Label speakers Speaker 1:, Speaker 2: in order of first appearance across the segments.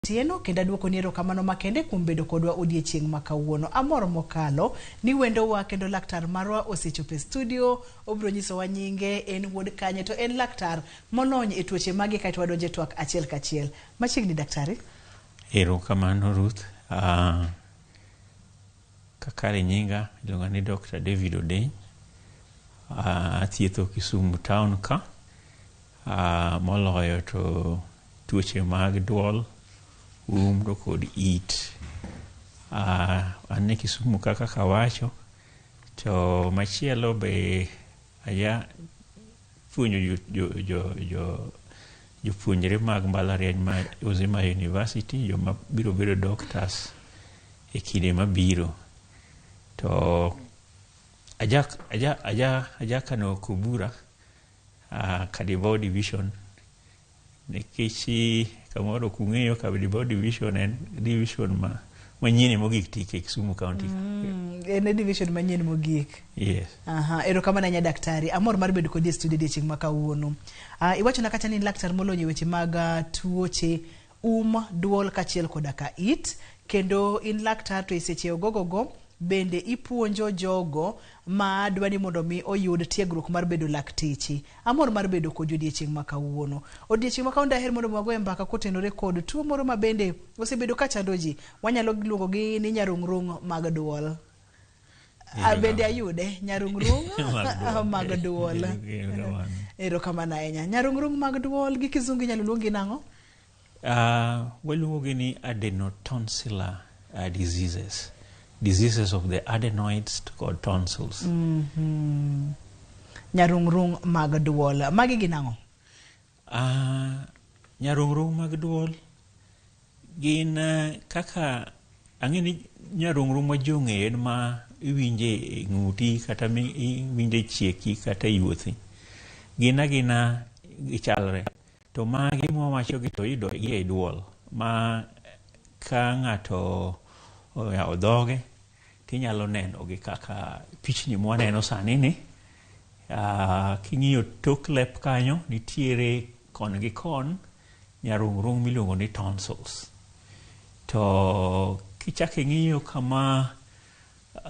Speaker 1: Tieno kenda duoko niero kamano makende kuom bedo kodwa odiechieng' makawuono. Amor mokalo ni wendo wa kendo laktar marwa osechopo e studio. Obro nyisowa nyinge, en wuod kanye, to en laktar molony e tuoche magi kaito wadonje twak achiel kachiel. Machiegni daktari?
Speaker 2: Ero kamano Ruth. Kakare nyinga iluonga ni Dr. David Odeny. Athietho Kisumu town ka. Moloyo to tuoche mag duol, to kod it. Ane Kisumu kaka kawacho, to machielo be aya puonjo jopuonjre mag mbalariany ma Uzima University, joma biro bedo doctors e kinde mabiro. To aja kano kubura Kadibao division nekichi kamoro kung'eyo Kadibao division en division manyien mogik tike Kisumu County.
Speaker 1: En division manyien mogik.
Speaker 2: Yes.
Speaker 1: Ero kama na nya daktari. Amor mar bedo kodi studio chieng' makawuono. Iwacho na kacha ni laktar molonyo weche mag tuoche duol kachiel koda ka it, kendo in laktar to iseche ogogogo bende ipuonjo jogo ma dwani mondo mi oyud tiegruok mar bedo lakteche. Amor mar bedo kodi odiechieng' makawuono. Odiechieng' makawuono daher mondo mwagoe mbaka kotenore kod tuo moro ma bende osebedo ka chando ji. Wanyalo luongo gi ni nyarung'rung mag duol. Bende ayude nyarung'rung mag duol. Ero kamano ahinya. Nyarung'rung mag duol gi kizungu nyalo luongi nang'o?
Speaker 2: Waluongo ni adenotonsillar diseases of the adenoids called tonsils.
Speaker 1: Nyarung'rung mag duol. Magi ginang'o?
Speaker 2: Nyarung'rung mag duol gin kaka ang'eni nyarung'rung ma jong'e en ma iwinje ng'uti kata iwinje chieki kata yuothi. Gina gichalre. To magi mwawacho gi to ido gi e duol. Ma ka ng'ato oyawo dhoge tinyalo neno gi kaka pichni mwaneno sani ni. King'iyo tok lep kanyo nitiere kon gi kon nyarung'rung miluongo ni tonsils. To kichako ing'iyo kama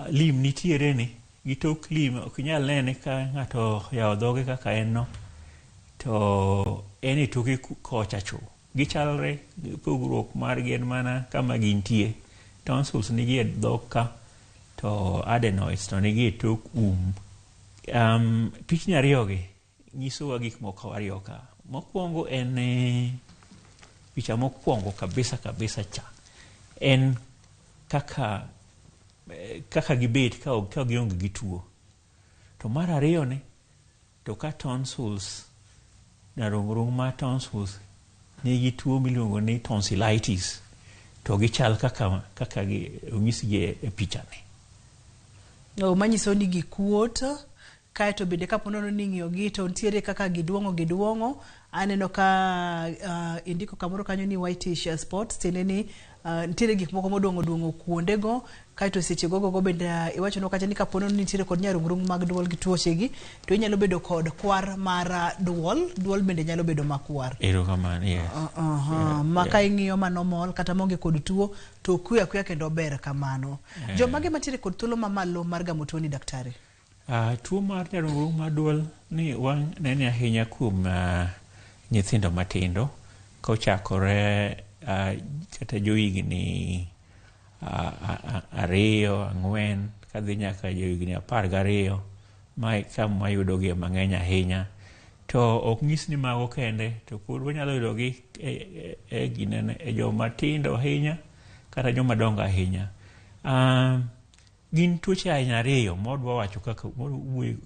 Speaker 2: lim nitiere ni, gi tok lim ok inyal nene ka ng'ato yawo dhoge kaka en no. To en e toke kocha cho. Gichalre, pogruok margi en mana kama gintie. Tonsils nigi e dhok ka, to adenoids to nigi e tok pichni ariyogi nyisowa gik moko ariyo ka. Mokwongo en picha mokwongo kabisa cha. En kaka gibet ka gionge gi tuo. To mar ariyo ni, to ka tonsils, nyarung'rung ma tonsils nigi tuo miluongo ni tonsillitis, to gichal kaka onyisgi e pichani.
Speaker 1: Manyiso ni gikuot, kaeto bende kaponono ni ng'iyo gi to nitiere kaka giduong'o. Aneno ka indiko kamoro kanyo ni whitish spots, tiende ni nitiere gik moko modong'o kuondego. Kaeto seche gogo bende iwacho no kacha ni kaponono ni nitiere kod nyarung'rung mag duol gi tuoche gi, to inyalo bedo kod kwar mar duol bende nyalo bedo makwar.
Speaker 2: Ero kamano, yes.
Speaker 1: Maka ing'iyo manomol kata monge kod tuo to kuya kendo ber kamano. Jomage mantiere kod thuolo mamalo mar gamo tuo ni daktari?
Speaker 2: Tuo mar nyarung'rung mar duol ni wanene ahinya kuom nyithindo matindo kochakore kata johigni 2, 4 kadhi nyaka johigni 12 ma yudogi mang'eny ahinya. To ok nyis ni mago kende, to pod wanyalo yudogi e joma tindo ahinya kata joma dongo ahinya. Gin tuoche aina ariyo modwa wacho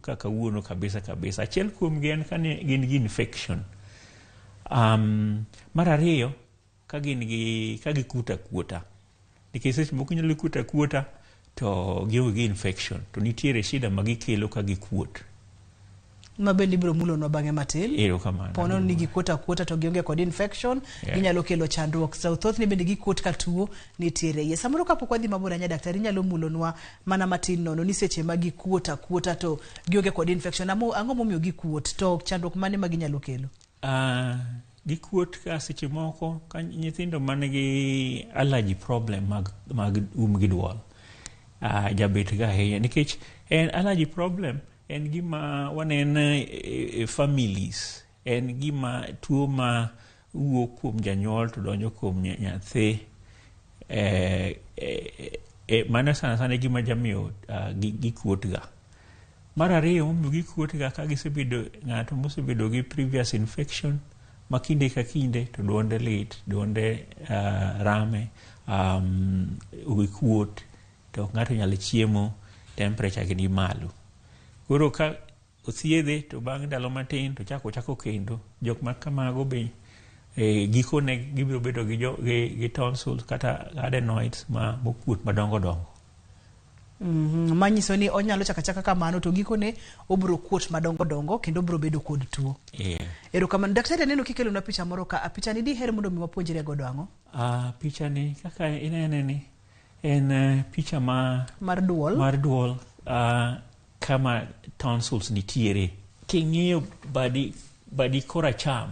Speaker 2: kaka wuono kabisa. Achiel kuom gi en gin gi infection. Mar ariyo ka gikuta kuota. Nikech seche moko nyalo kuota to gionge gi infection, to nitiere shida ma gikelo ka gikuot.
Speaker 1: Ma bende ibro mulonwa bang'e matin.
Speaker 2: Ero kamano.
Speaker 1: Pono ni gikuota to gionge kod infection, ginyalo kelo chandruok. So thoth ni bende gikuot ka tuo nitiere. Samoro kapok wadhi mabor anya daktari nyalo mulonwa mana matin nono ni seche ma gikuota to gionge kod infection. Ang'o momiyo gikuot to chandruok mane ma ginyalo kelo?
Speaker 2: Gikuot ka seche moko ka nyithindo manigi allergy problem mag gi duol. Jabet ga ahinya nikech en allergy problem en gima wanene families, en gima tuo ma wuok kuom janyuol to donjo kuom nyathi. Mana sana gima jamiyo gikuot ga. Mar ariyo gikuot ga ka gisebedo ng'ato mosebedo gi previous infection ma kinde ka kinde to duonde lit, duonde rame, wikuot, to ng'ato nyalo chiemo, temperature gi ni malo. Koro ka othiedhe to bang' ndalo matin to chako kendo. Jok ma kamago be gikone gibiro bedo gi tonsils kata adenoids mokuot madongo dongo.
Speaker 1: Manyiso ni onyalo chaka kamano to gikone obro kuot madongo dongo kendo obro bedo kod tuo. Erokamano daktari, aneno kikelo na picha moro ka. Picha ni diher mondo mi wapuonjre godo ang'o?
Speaker 2: Picha ni kaka inene ni en picha mar duol kama tonsils nitiere. King'iyo badi koracham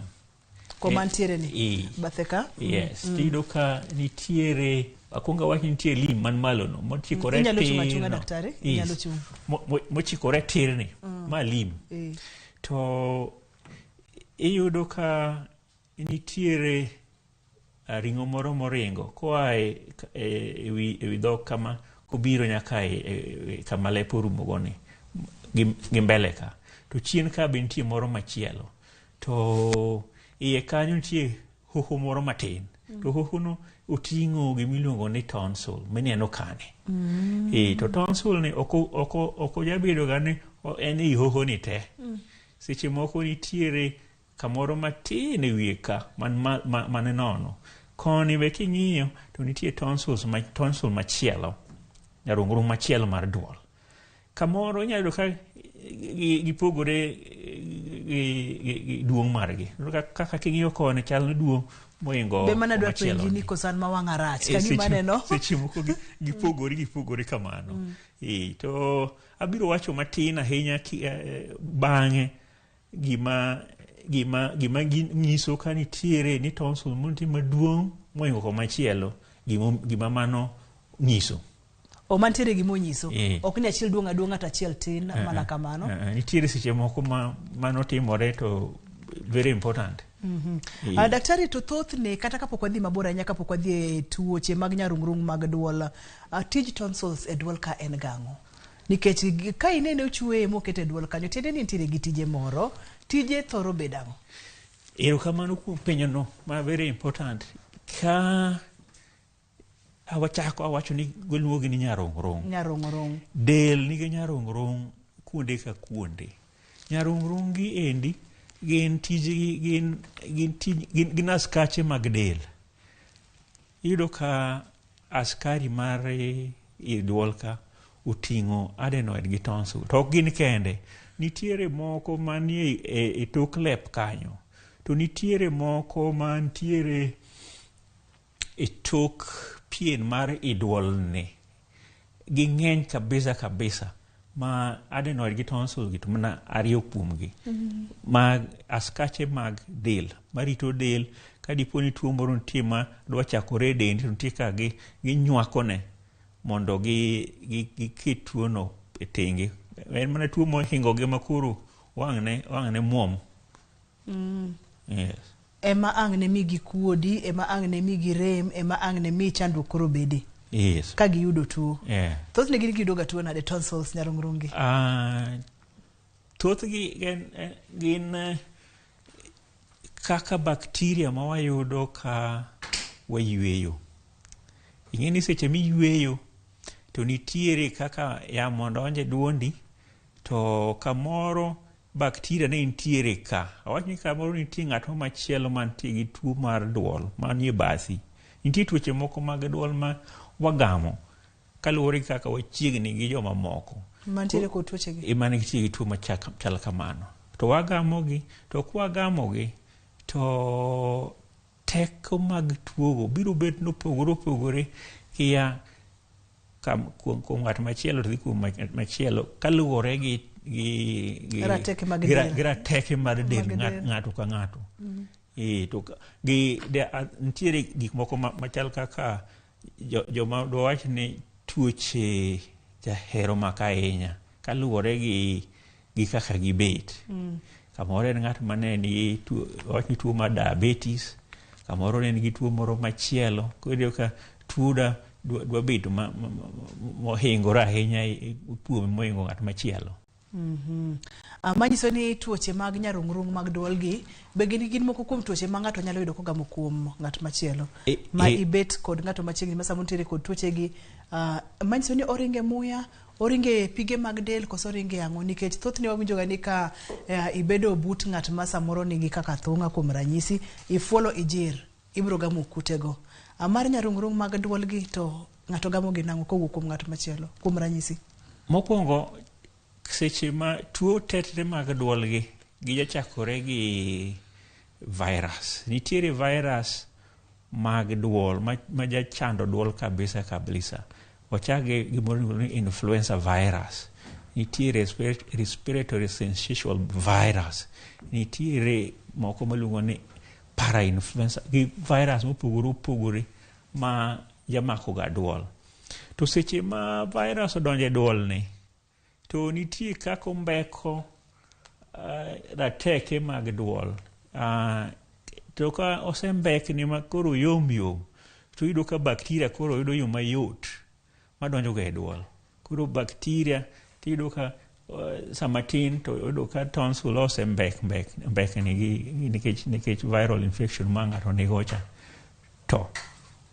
Speaker 1: komantiere ni bathe ka.
Speaker 2: Yes, tiyudo ka nitiere akunga wachi nitiere lim man malo no mochikore tir.
Speaker 1: Inyalo chunga daktari? Inyalo chung.
Speaker 2: Mochikore tir ni ma lim. To iyudo ka nitiere ring'o moro moringo koa ewi dhok kama kobiro nyaka kama lepo rumogo ni gi mbele ka. To chien ka be nitie moro machielo. To iye kanyo nitie hoho moro matin. To hoho no oting'o gimiluongo ni tonsil mineno kane. To tonsil ni oko jabedo ga ni en i hoho ni te. Seche moko nitiere kamoro matin e wiye ka man nono. Koni be king'iyo to nitie tonsil machielo, nyarung'rung machielo mar duol. Kamoro inyalo ka gipogore gi duong' margi. Kaka king'iyo koni chal ni duong' moingo machielo.
Speaker 1: Be mana dwa penji ni kosan ma wang' arach kani maneno.
Speaker 2: Seche moko gipogore kamano. To abiro wacho matin ahinya bang'e gima nyiso ka nitiere ni tonsil monti maduong' moingo komachielo gima mano nyiso.
Speaker 1: Mantiere gimonyiso. Ok ni achiel duong' aduong' ata achiel tin mana kamano.
Speaker 2: Nitiere seche moko mano timore to very important.
Speaker 1: Daktari, to thothne kata kapok wadhi mabor ahinya, kapok wadhi e tuoche mag nyarung'rung mag duol, tij tonsils e duol ka en gang'o? Nikech ka inene ochwe mokete duol kanyo tiende ni nitiere gi tije moro, tije thoro bedang'o?
Speaker 2: Erokamano kuom penjo no ma very important. Ka awacho ni goluogi ni nyarung'rung. Del nigi nyarung'rung kuonde ka kuonde. Nyarung'rung gi endi gin askache mag del. Iyudo ka askari mar duol ka oting'o adenoid gi tonsil. To ok gin kende. Nitiere moko manie e tok lep kanyo. To nitiere moko mantiere e tok pien mar duol ni. Ging'eny kabisa. Ma adenoid gi tonsil gi to mana ariyo kuomgi. Mag askache mag del. Marito del ka dipo ni tuo moro nitie ma dwa chakore e dendi to nitie ka ginywakone mondo giket tuo no e tenge. En mana tuo mohingo gi makuru wang'ne muom. Yes.
Speaker 1: Ema ang' ne migi kuodi, ema ang' ne migi rem, ema ang' ne mi chandruok koro bede.
Speaker 2: Yes.
Speaker 1: Ka giyudo tuo.
Speaker 2: Thoth
Speaker 1: ne giyudo ga tuo nade tonsils nyarung'rungi?
Speaker 2: Thoth gin kaka bakteria ma wayudo ka wayueyo. Ing'eni seche miyueyo to nitiere kaka yamo donje duondi to kamoro bakteria ne nitiere ka. Awach ni kamoro nitie ng'at machielo mantie gi tuo mar duol manie bathi. Nitie tuoche moko mag duol ma wagamo kaluwore kaka wachiegni gi joma moko.
Speaker 1: Mantiere ko tuoche gi?
Speaker 2: Mane nitie gi tuo machal kamano. To wagamogi, to kwagamogi to teko mag tuogo biro bet nopogore kia kuom ng'at machielo to kuom machielo kaluwore gi
Speaker 1: rateke mag
Speaker 2: del ng'ato ka ng'ato. to nitiere gik moko machal kaka joma wach ni tuoche jahero maka ahinya kaluwore gi kaka gibet. Kamoro en ng'at mane nigi tuo mar diabetes, kamoro ne nigi tuo moro machielo, koro ka tuo dwa bedo mohingore ahinya tuo mohingo ng'at machielo.
Speaker 1: Manyiso ni tuoche mag nyarung'rung mag duol gi be gin moko kuom tuoche ma ng'ato nyalo yudo kogamo kuom ng'at machielo ma ibet kod ng'ato machiegni ma samo nitiere kod tuoche gi. Manyiso ni oringe muya, oringe pige mag del, koso oringe ang'o, nikech thothne wawinjo ga ni ka ibedo but ng'at ma samoro nigi kaka thung'a kuom ranyisi, ifuolo ijir, ibro gamo kutego. Mar nyarung'rung mag duol gi to ng'ato gamo gi nang'o kowuok kuom ng'at machielo kuom ranyisi?
Speaker 2: Mokwongo seche ma tuo tetre mag duol gi jachakore gi virus. Nitiere virus mag duol ma jachando duol kabisa. Wachage gimoro ni influenza virus. Nitiere respiratory syncytial virus. Nitiere moko maluongo ni parainfluenza, gi virus mopogore ma jamako ga duol. To seche ma virus odonje duol ni, to nitie kako mbeko rateke mag duol. To ka osembek ni ma koro yom, to yudo ka bakteria koro yudo yo mayot madonjo ga e duol. Koro bakteria tiyudo ka samatin to yudo ka tonsil osembek ni nikech viral infection ma ng'ato nigocha to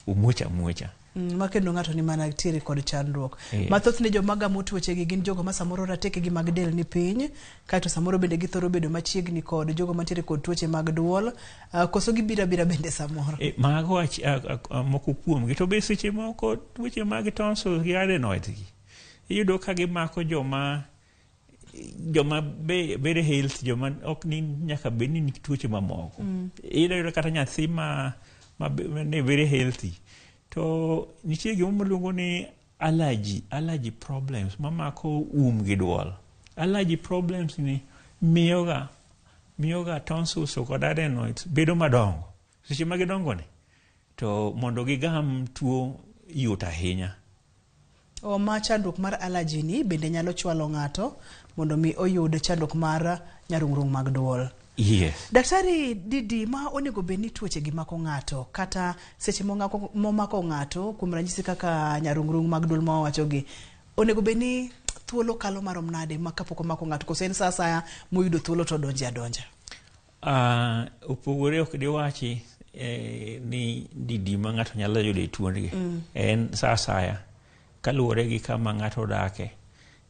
Speaker 2: umuocha.
Speaker 1: Makendo ng'ato ni mana tiere kod chandruok. Mathoth ne joma gamo tuoche gi gin jogo ma samoro rateke gi mag del ni piny, kaito samoro bende githoro bedo machiegni kod jogo mantiere kod tuoche mag duol, koso gibira bende samoro.
Speaker 2: Mago moko kuom gi to be seche moko tuoche mag tonsil gi adenoids gi iyudo ka gimako joma very health, joma ok ni nyaka bed ni tuoche mamoko. Iyudo kata nyathi ma ne very healthy to nitie gima luongo ni allergy problems mamako gi duol. Allergy problems ni miyoga tonsils kod adenoids bedo madongo. Seche ma gidongo ni to mondo gigam tuo yot ahinya.
Speaker 1: Ma chandruok mar allergy ni bende nyalo chwalo ng'ato mondo mi oyud chandruok mar nyarung'rung mag duol.
Speaker 2: Yes.
Speaker 1: Daktari Didi, ma onego beni tuoche gi mako ng'ato kata seche momako ng'ato kuom ranyisi kaka nyarung'rung mag duol ma wacho gi, onego beni thuolo kalo marom nade ma kapok omako ng'ato, koso en sa saya moyudo thuolo to donja?
Speaker 2: Opogore ok diwachi ni Didi ma ng'ato nyalo yudo tuo gi. En sa saya kaluwore gi kama ng'ato odake.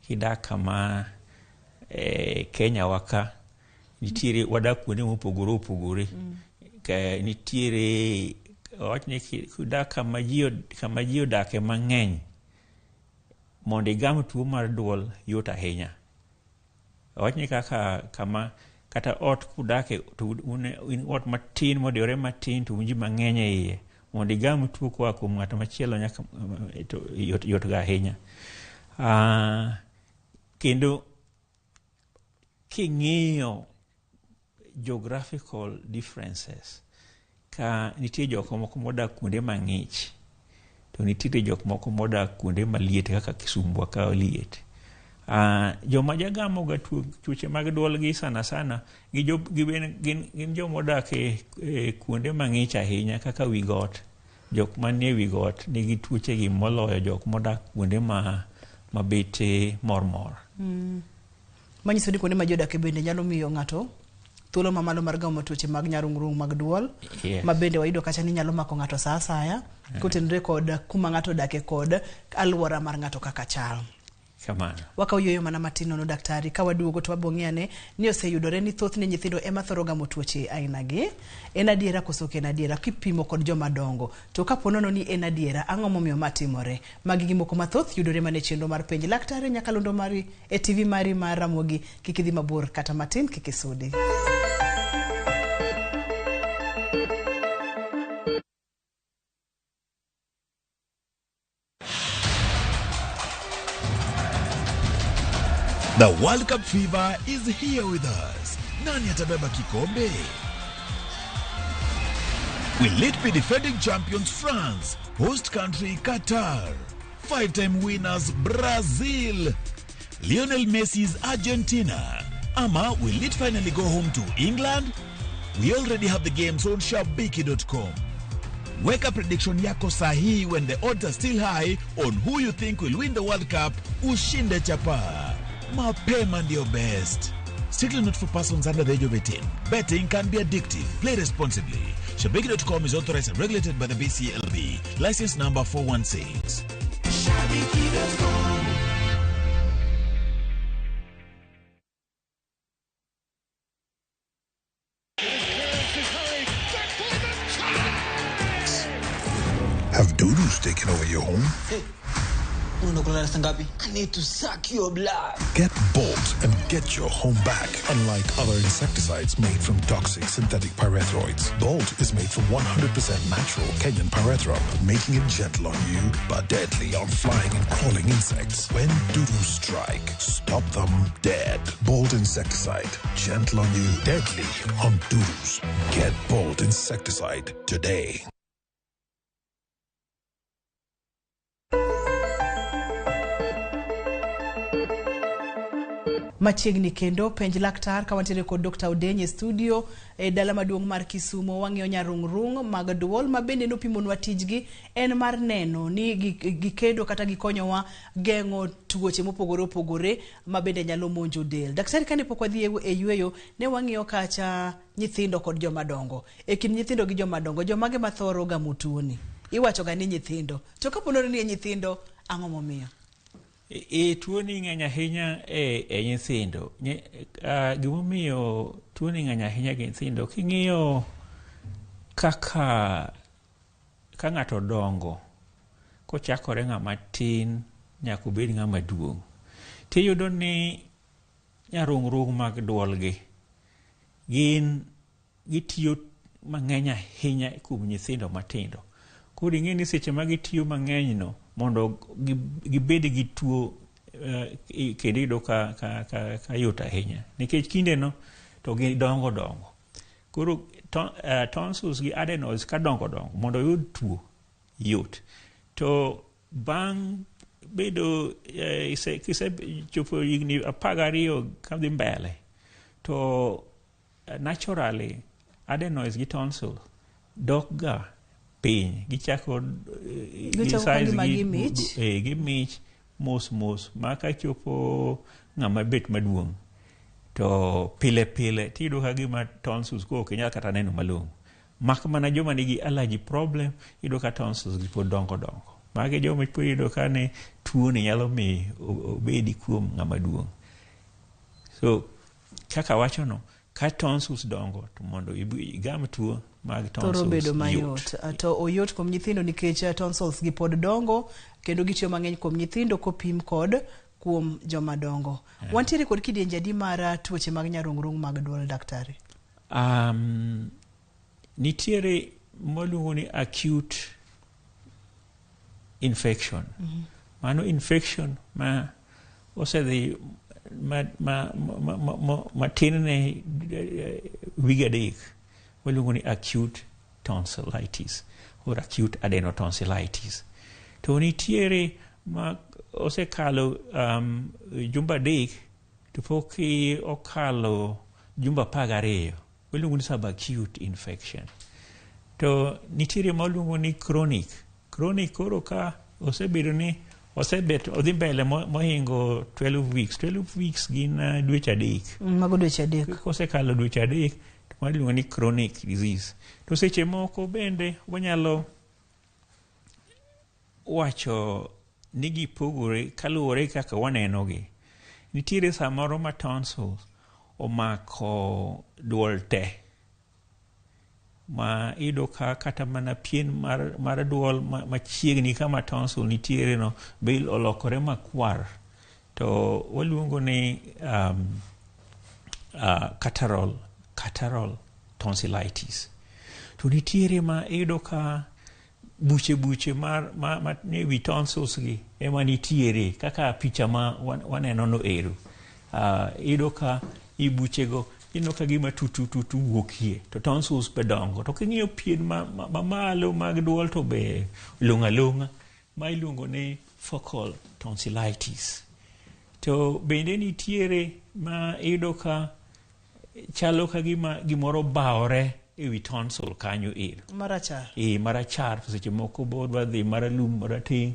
Speaker 2: Kidak kama Kenya waka nitiere wadak kuonde mopogore. Nitiere wachni kudak kama ji odake mang'eny, mondo igam tuo mar duol yot ahinya. Wachni kama kata ot kudake to in ot matin modiore matin to ji mang'eny e iye, mondo igam tuo koa kuom ng'at machielo nyaka yot ga ahinya. Kendo king'iyo geographical differences, ka nitie jok moko modak kuonde mang'ich to nitie jok moko modak kuonde maliet kaka Kisumbwa ka liet. Joma jagamo ga tuoche mag duol gi sana gin joma odak e kuonde mang'ich ahinya kaka wi got. Jok manie wi got nigi tuoche gi moloyo jok modak kuonde mabete mor.
Speaker 1: Manyiso ni kuonde ma jodak bende nyalo miyo ng'ato thuolo mamalo mar gamo tuoche mag nyarung'rung mag duol.
Speaker 2: Yes.
Speaker 1: Ma bende wayudo kacha ni nyalo mako ng'ato sa asaya kotenore kod kuma ng'ato dake kod alwora mar ng'ato kaka chal.
Speaker 2: Kamano.
Speaker 1: Wakauyoyo mana matin nono daktari, ka waduogo to wabong'iyane ni oseyudore ni thothne nyithindo ema thoro gamo tuoche aina gi. En adiera koso ok en adiera kipimo kod joma dongo? To kapo nono ni en adiera, ang'o momiyo matimore? Magi gimoko mathoth yudore mane chenro mar penj laktar nyakalondo mari e TV mari mar Ramogi. Kik idhi mabor kata matin, kik isudi.
Speaker 3: The World Cup fever is here with us. Nani atabeba kikombe? Will it be defending champions France, host country Qatar, 5-time winners Brazil, Lionel Messi's Argentina, ama will it finally go home to England? We already have the games on shabiki.com. Weka prediction yako sahi when the odds are still high on who you think will win the World Cup. Ushinde chapa. Mapema ndio best. Strictly not for persons under the age of 18. Betting can be addictive. Play responsibly. Shabiki.com is authorized and regulated by the BCLB. License number 416. Shabiki.com.
Speaker 4: Have doodles taken over your home?
Speaker 5: Hey, I need to suck your blood.
Speaker 4: Get Bolt and get your home back. Unlike other insecticides made from toxic synthetic pyrethroids, Bolt is made from 100% natural Kenyan pyrethrum, making it gentle on you but deadly on flying and crawling insects. When doodles strike, stop them dead. Bolt insecticide, gentle on you, deadly on doodles. Get Bolt insecticide today.
Speaker 1: Machiegni kendo penj laktar ka wantiere kod Dr. Odenye studio dala maduong' mar Kisumo. Wang'eyo nyarung'rung mag duol ma bende nopimonwa tijgi en mar neno ni gikedo kata gikonyowa geng'o tuoche mopogore opogore ma bende nyalo monjo del. Daktari, kane pok wadhi e yweyo ne wang'iyo kacha nyithindo kod joma dongo. E kin nyithindo gi joma dongo, jomage ma thoro ga mutuoni. Iwacho ga ni nyithindo. To kapo ni nyithindo, ang'o momiyo?
Speaker 2: Tuoni ng'eny ahinya e nyithindo. Gimomiyo tuoni ng'eny ahinya e nyithindo, king'iyo kaka ka ng'ato dongo, kochakore ng'ama tin nyaka obed ng'ama duong', tiyudo ni nyarung'rung mag duolgi gitiyo mang'eny ahinya kuom nyithindo matindo. Koro ing'e ni seche ma gitiyo mang'eny no mondo gibed gi tuo kendo iyudo ka yot ahinya nikech kinde no to gidongo. Koro tonsils gi adenoids ka dongo mondo yud tuo yot. To bang' bedo kisechopo higni 12 kadhi mbele, to naturally adenoids gi tonsil dok ga piny, gichako gimich mos ma ka chopo ng'ama bet maduong' to pile tiyudo ka gima tonsils ko ok nyal kata neno malong'o. Mak mana joma nigi allergy problem iyudo ka tonsils gi pod dongo. Mage joma pod iyudo ka ne tuo ni nyalo mi obedi kuom ng'ama duong'. So kaka wacho no, ka tonsils dongo to mondo igam tuo mag tonsils
Speaker 1: bedo mayot. To oyot kuom nyithindo nikech tonsils gi pod dongo kendo gitiyo mang'eny kuom nyithindo kopim kod kuom joma dongo. Wantiere kod kidienje adi mar tuoche mag nyarung'rung mag duol, daktari?
Speaker 2: Nitiere moluongo ni acute infection. Mano infection ma osedhi matin ne wige adek, waluongo ni acute tonsillitis or acute adenotonsillitis. To nitiere ma osekalo jumba adek to pok okalo jumba 12, waluongo ni subacute infection. To nitiere ma waluongo ni chronic koro ka osebet odhi mbele mohingo 12 weeks. 12 weeks gin dweche adek.
Speaker 1: Mago dweche adek.
Speaker 2: Kosekalo dweche adek to waluongo ni chronic disease. To seche moko bende wanyalo wacho ni gipogore kaluwore kaka waneno gi. Nitiere samoro ma tonsils omako duol te, ma ido ka kata mana pien mar duol machiegni kama tonsil nitiere no bil olokore makwar, to waluongo ni catarrhal tonsillitis. To nitiere ma ido ka buche ma nevi tonsils gi ema nitiere kaka picha ma waneno no ero. Ido ka i buchego ino ka gima tutu wuokie to tonsils be dongo to king'iyo pien ma malo mag duol to be lunga ma iluongo ni focal tonsillitis. To bende nitiere ma iyudo ka chalo ka gimoro bawore ewi tonsil kanyo
Speaker 1: marachar.
Speaker 2: Marachar seche moko bodwa dhi maralum marateng'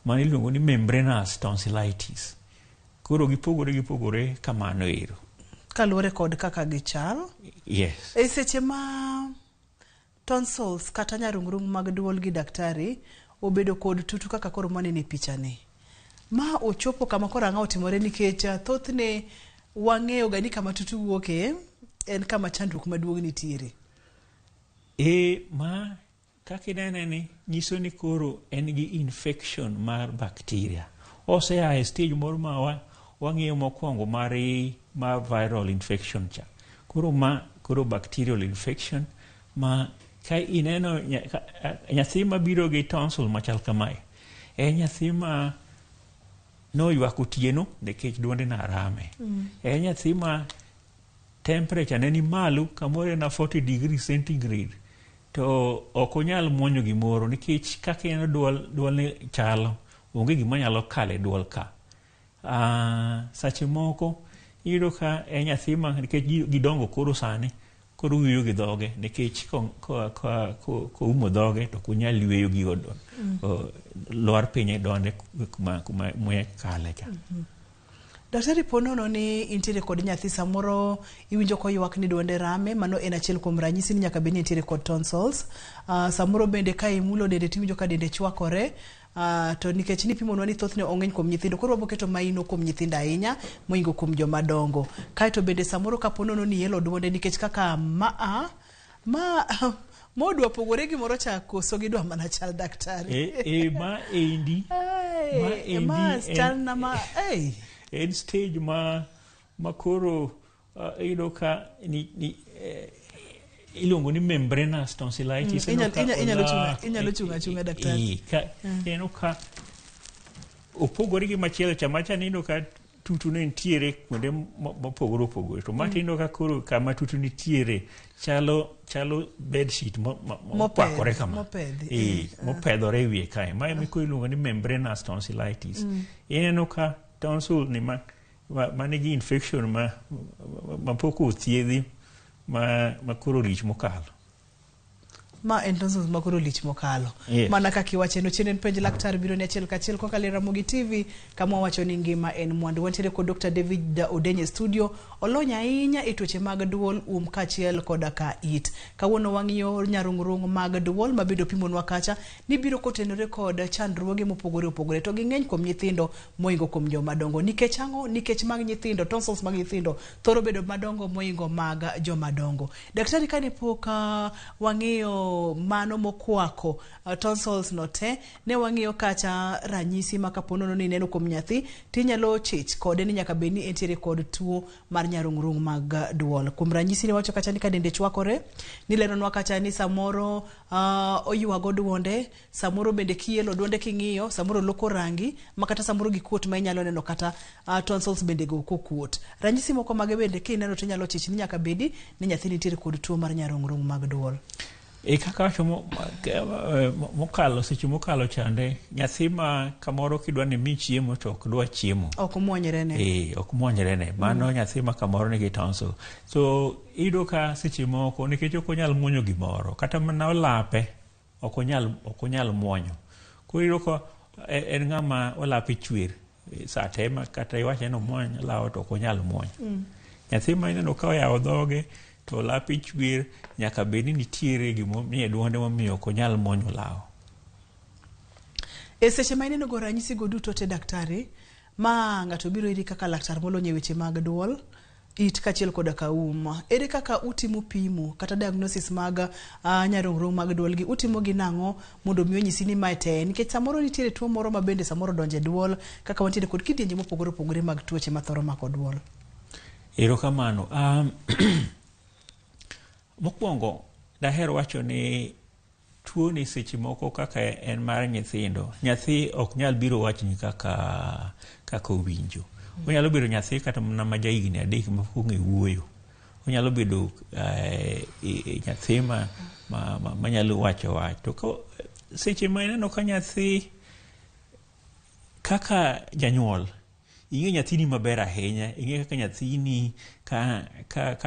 Speaker 2: ma iluongo ni membranous tonsillitis. Koro gipogore kamano ero.
Speaker 1: Kaluwore kod kaka gichal.
Speaker 2: Yes.
Speaker 1: E seche ma tonsils kata nyarung'rung mag duol gi daktari obedo kod tutu kaka koro manene e pichani. Ma ochopo kama koro ang'o otimore nikech thothne wang'eyo ga ni kama tutu wuoke en kama chandruok maduong' nitiere.
Speaker 2: Ma kaka inene ni nyiso ni koro en gi infection mar bacteria. Osea e stage moro ma wang'iyo mokwongo mar viral infection cha. Koro bacterial infection ma ka ineno nyathi mabiro gi tonsil machal kamae. Nyathi ma noywak otieno nikech duonde na rame. Nyathi ma temperature ne ni malo kamoro na 40 degrees centigrade. To ok onyal muonyo gimoro nikech kaka en duol ne chalo onge gima nyalo kale duol ka. Sache moko iyudo ka nyathi ma nikech gidongo koro sani koro yueyo gi dhoge nikech ko umo dhoge to kunyal yueyo gi odon. Lwar piny donde kuma muya kale ka.
Speaker 1: Daktari ponono ni intiere kod nyathi samoro iwinjo ko ywak ni duonde rame, mano en achiel kuom ranyisi ni nyaka beni intiere kod tonsils. Samoro bende ka imulo dende tiwinjo ka dende chwakore. To nikech ni pimonwa ni thothne ong'eny kuom nyithindo, koro waboketo maino kuom nyithindo ahinya moingo kuom joma dongo. Kaeto bende samoro ka ponono ni yelo duonde nikech kaka modwa pogore gimoro cha koso gidwa mana chal daktari.
Speaker 2: Ma endi en stage ma koro iyudo ka ni ilongo ni membranous tonsillitis.
Speaker 1: Inyalo chunga daktari.
Speaker 2: Eno ka opogore gi machielo chamacha nindo ka tutu ne nitiere kuonde mopogore. To matindo ka koro kama tutu nitiere chalo bedsheet mokwakore kama. Mopedhore wiye kae. Ma emi ilongo ni membranous tonsillitis. Ineno ka tonsil ni manigi infection ma poko othiedhi ma koro lich mokalo.
Speaker 1: Ma en tonsils ma koro lich mokalo.
Speaker 2: Yes.
Speaker 1: Mana kaka iwacheno chien penj laktar biro ni achiel kachiel kokalo RAMOGI TV kama wacho ni ngima en mwandu. Wantiere kod Dr. David Odenye studio. Olonya ahinya e tuoche mag duol kachiel koda ka it. Kawuono wang'iyo nyarung'rung mag duol mabedo pimonwa kacha ni biro kotenore kod chandruoge mopogore. To ging'eny kuom nyithindo moingo kuom joma dongo. Nikech ang'o? Nikech mag nyithindo, tonsils mag nyithindo thoro bedo madongo moingo mag joma dongo. Daktari kani pok wang'iyo mano mokwako tonsils no te, ne wang'iyo kacha ranyisi makaponono ni neno kuom nyathi tinyalo chich kode ni nyaka beni entiere kod tuo mar nyarung'rung mag duol. Kuom ranyisi ni wacho kacha ni ka dende chwakore, ni leronwa kacha ni samoro oywago duonde, samoro bende kielo duonde king'iyo, samoro loko rangi, makata samoro gikuot ma inyalo neno kata tonsils bende go kokuot. Ranyisi moko mage bende kineno tinyalo chich ni nyaka bedi ni nyathi nitiere kod tuo mar nyarung'rung mag duol.
Speaker 2: Kaka wacho mokalo seche mokalo chande nyathi ma kamoro kidwa ni mi chiemo to ok dwa chiemo.
Speaker 1: Ok muonyre ne.
Speaker 2: Ok muonyre ne. Mano nyathi ma kamoro nigi tonsil. So iyudo ka seche moko nikech ok onyal muonyo gimoro kata mana olape ok onyal muonyo. Koro iyudo ka en ng'ama olape chwer sa tema kata iwache no muony lawo to ok onyal muonyo. Nyathi ma ineno ka oyawo dhoge to lapi chwer nyaka beni nitiere gimomiyo duonde momiyo ok onyal muonyo lawo.
Speaker 1: E seche ma ineno go ranyisi go duto te daktari, ma ng'ato biro iri kaka laktar molony e weche mag duol, it kachiel koda ka ere kaka utimo pimo kata diagnosis mag nyarung'rung mag duol gi utimo gi nang'o mondo miyo nyisi ni mae te, nikech samoro nitiere tuo moro ma bende samoro donje duol kaka wantiere kod kidienje mopogore mag tuoche ma thoro mako duol.
Speaker 2: Erokamano. Mokwongo daher wacho ni tuo ni seche moko kaka en mar nyithindo, nyathi ok nyal biro wachni kaka owinjo. Onyalo biro nyathi kata mana ma jahigni 3 ma pok ong'e wuoyo. onyalo bedo nyathi manyalo wacho wach. To ko seche ma ineno ka nyathi kaka janyuol ing'e nyathini maber ahinya, ing'e kaka nyathini ka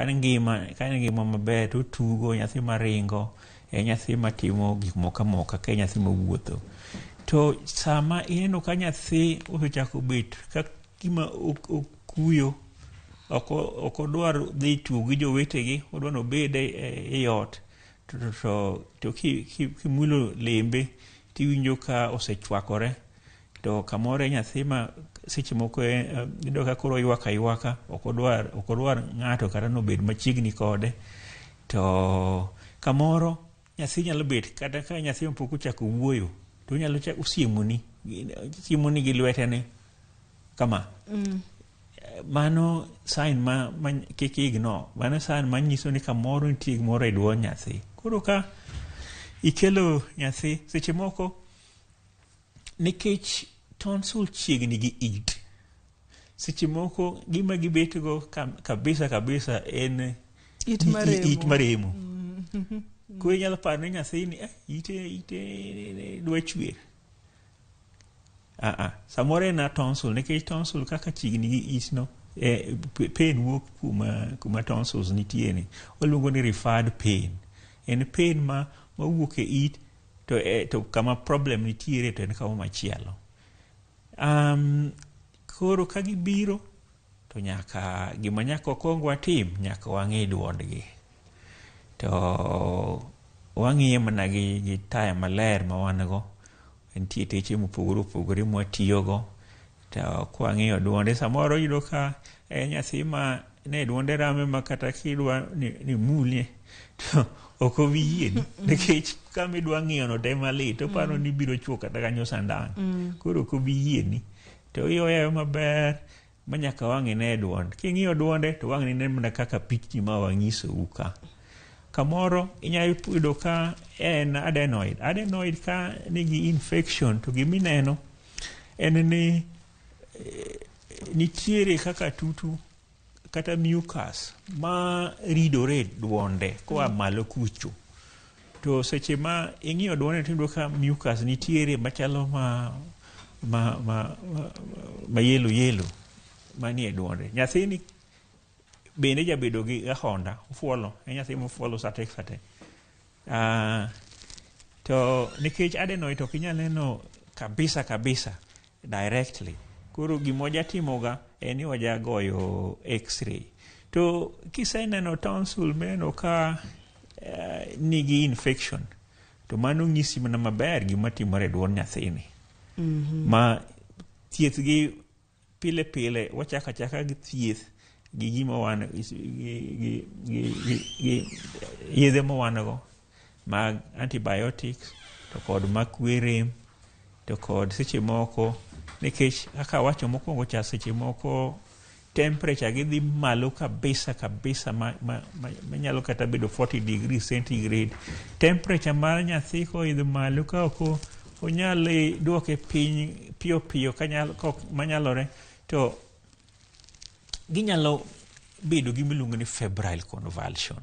Speaker 2: ngima maber to tugo, nyathi maringo, nyathi matimo gik moka ka nyathi mawuotho. To sama ineno ka nyathi osechako bet ka gima okuyo, ok odwar dhi tugo gi jowetegi, odwar nobed e ot, to kimulo lembe tiwinjo ka osechwakore. To kamoro nyathi ma seche moko ido ka koro ywaka ok odwar ng'ato kata nobed machiegni kode. To kamoro nyathi nyalo bet kata ka nyathi pok ochako wuoyo to nyalo osiemoni gi lwetene kama. Mano sign ma kik igno, mano sign manyiso ni kamoro nitie gimoro e duond nyathi. Koro ka ikelo nyathi seche moko nikech tonsil chiegni gi it, seche moko gima gibetgo kabisa en it maremo. Koro inyalo paro ni nyathini ite dwa chwer. Samoro en tonsil, nikech tonsil kaka chiegni gi it no, pain wuok kuma tonsils nitiere. Waluongo ni referred pain. En pain ma wuok e it to kama problem nitiere to en kama machielo. Koro ka gibiro to gima nyaka okuong watim, nyaka wang'e duondgi. To wang'iye mana gi taya maler ma wan go. Nitie teche mopogore opogore mwatiyogo. To kwang'iyo duonde, samoro yudo ka nyathi ma ne duonde rame ma kata kidwa ni mulie to ok obi yieni, nikech kama idwa ng'iyo no te malit to paro ni biro chuo kata kanyo sandan. Koro ok obi yieni. To iyoyayo maber ma nyaka wang'ine duond. King'iyo duonde to wang'ni ne mana kaka pichni ma wang'isou ka. Kamoro inyalo yudo ka en adenoid. Adenoid ka nigi infection to gimineno en ni nitiere kaka tutu kata mucus ma ridore duonde koa malo kucho. To seche ma ing'iyo duonde tiyudo ka mucus nitiere machalo ma yelo manie duonde. Nyathini bende jabedo gi ahonda, ufuolo, nyathi mufuolo sate. To nikech adenoid ok inyal neno kabisa directly. Koro gimoja timoga en ni waja goyo x-ray. To kiseneno tonsil meno ka nigi infection, to mano ng'isi mana maber gima timore duond nyathini. Ma thieth gi pile wachaka gi thieth gi gima wan gi yedhe ma wan go mag antibiotics to kod makwe rem to kod seche moko, nikech aka wacho mokwongo cha seche moko temperature gi dhi malo kabisa manyalo kata bedo 40 degrees centigrade. Temperature mar nyathi ko idho malo ka ok onyal duoke piny piyo manyalore, to ginyalo bedo gi miluongo ni febrile convulsion.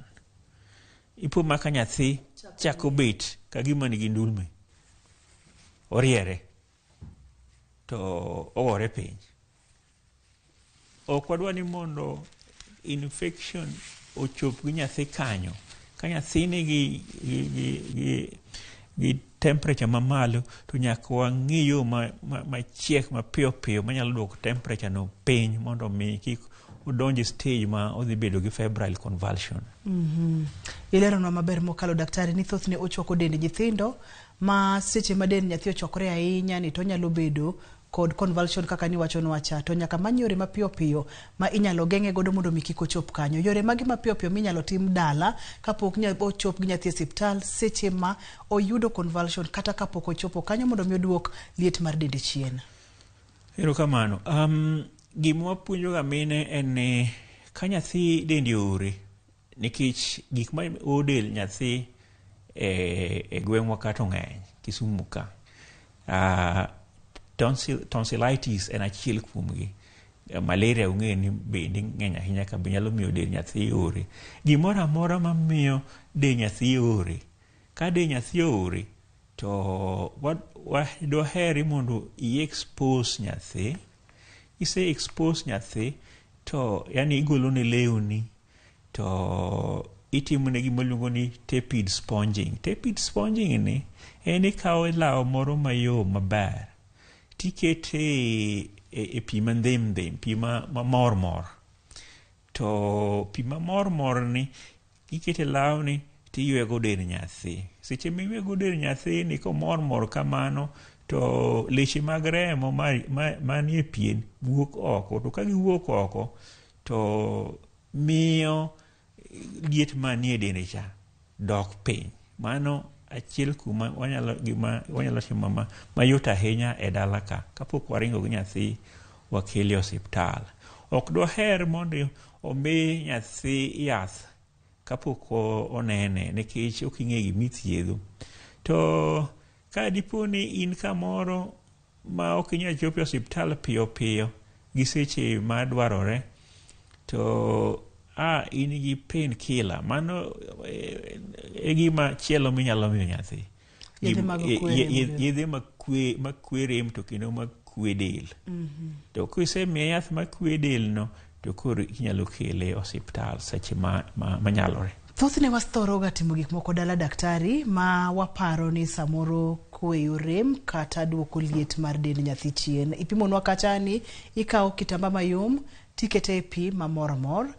Speaker 2: Ipo maka nyathi chako bet ka gima nigi ndulme, oriere to owore piny. Ok wadwa ni mondo infection ochop gi nyathi kanyo. Ka nyathi nigi temperature mamalo, to nyaka wang'e yo machiek mapiyo manyalo duoko temperature no piny mondo mi kik udonje stage ma odhi bedo gi febrile convulsion. Ileronwa maber mokalo daktari ni thothne ochoko dend nyithindo ma seche ma dend nyathi ochokore ahinya ni to nyalo bedo kod convulsion kaka ni wacho nwacha. To nyaka many yore mapiyo ma inyalo geng'e godo mondo mi kik ochop kanyo. Yore magi mapiyo minyalo tim dala kapok ochop gi nyathi e osiptal seche ma oyudo convulsion kata kapok ochopo kanyo mondo mi oduok liet mar dende chien. Erokamano. Gima wapuonjoga mine en ni ka nyathi dendi ore, nikech gik ma odel nyathi e gweng'wa kata ng'eny Kisumu ka. Tonsillitis en achiel kuomgi. malaria ung'e ni bende ng'eny ahinya ka nyalo miyo del nyathi ore. Gimoro amora mamiyo del nyathi ore, ka del nyathi ore to dwaheri mondo expose nyathi. Ise expose nyathi to yani igolone lewni to itimone gima iluongo ni tepid sponging. Tepid sponging ni en ikawo law moro mayom maber tikete e pi mandhem, pi mamor. To pi mamor ni ikete lawni tiyuego del nyathi. Seche miyuego del nyathi ni komor kamano to leche mag remo manie pien wuok oko. To ka giwuok oko to miyo liet manie dende cha dok piny. Mano achiel kuma wanyalo timo mayot ahinya e dala ka kapok waringo gi nyathi wakele osiptal. Ok dwaher mondo omi nyathi yath kapok onene nikech ok ing'e gimithiedho. To ka dipo ni in kamoro ma ok inyal chopo e osiptal piyo gi seche madwarore to in gi pain killer, mano e gima chielo minyalo miyo nyathi. Yedhe makwe rem to kendo makwe del. To kisemiye yath makwe del no to koro inyalo kele e osiptal seche manyalore.
Speaker 1: Thothne wasthoroga timo gik moko dala daktari ma waparo ni samoro kweyo rem kata duoko liet mar dend nyathi chien. Ipimonwa kacha ni ikawo kitamba mayom tikete e pi mamor,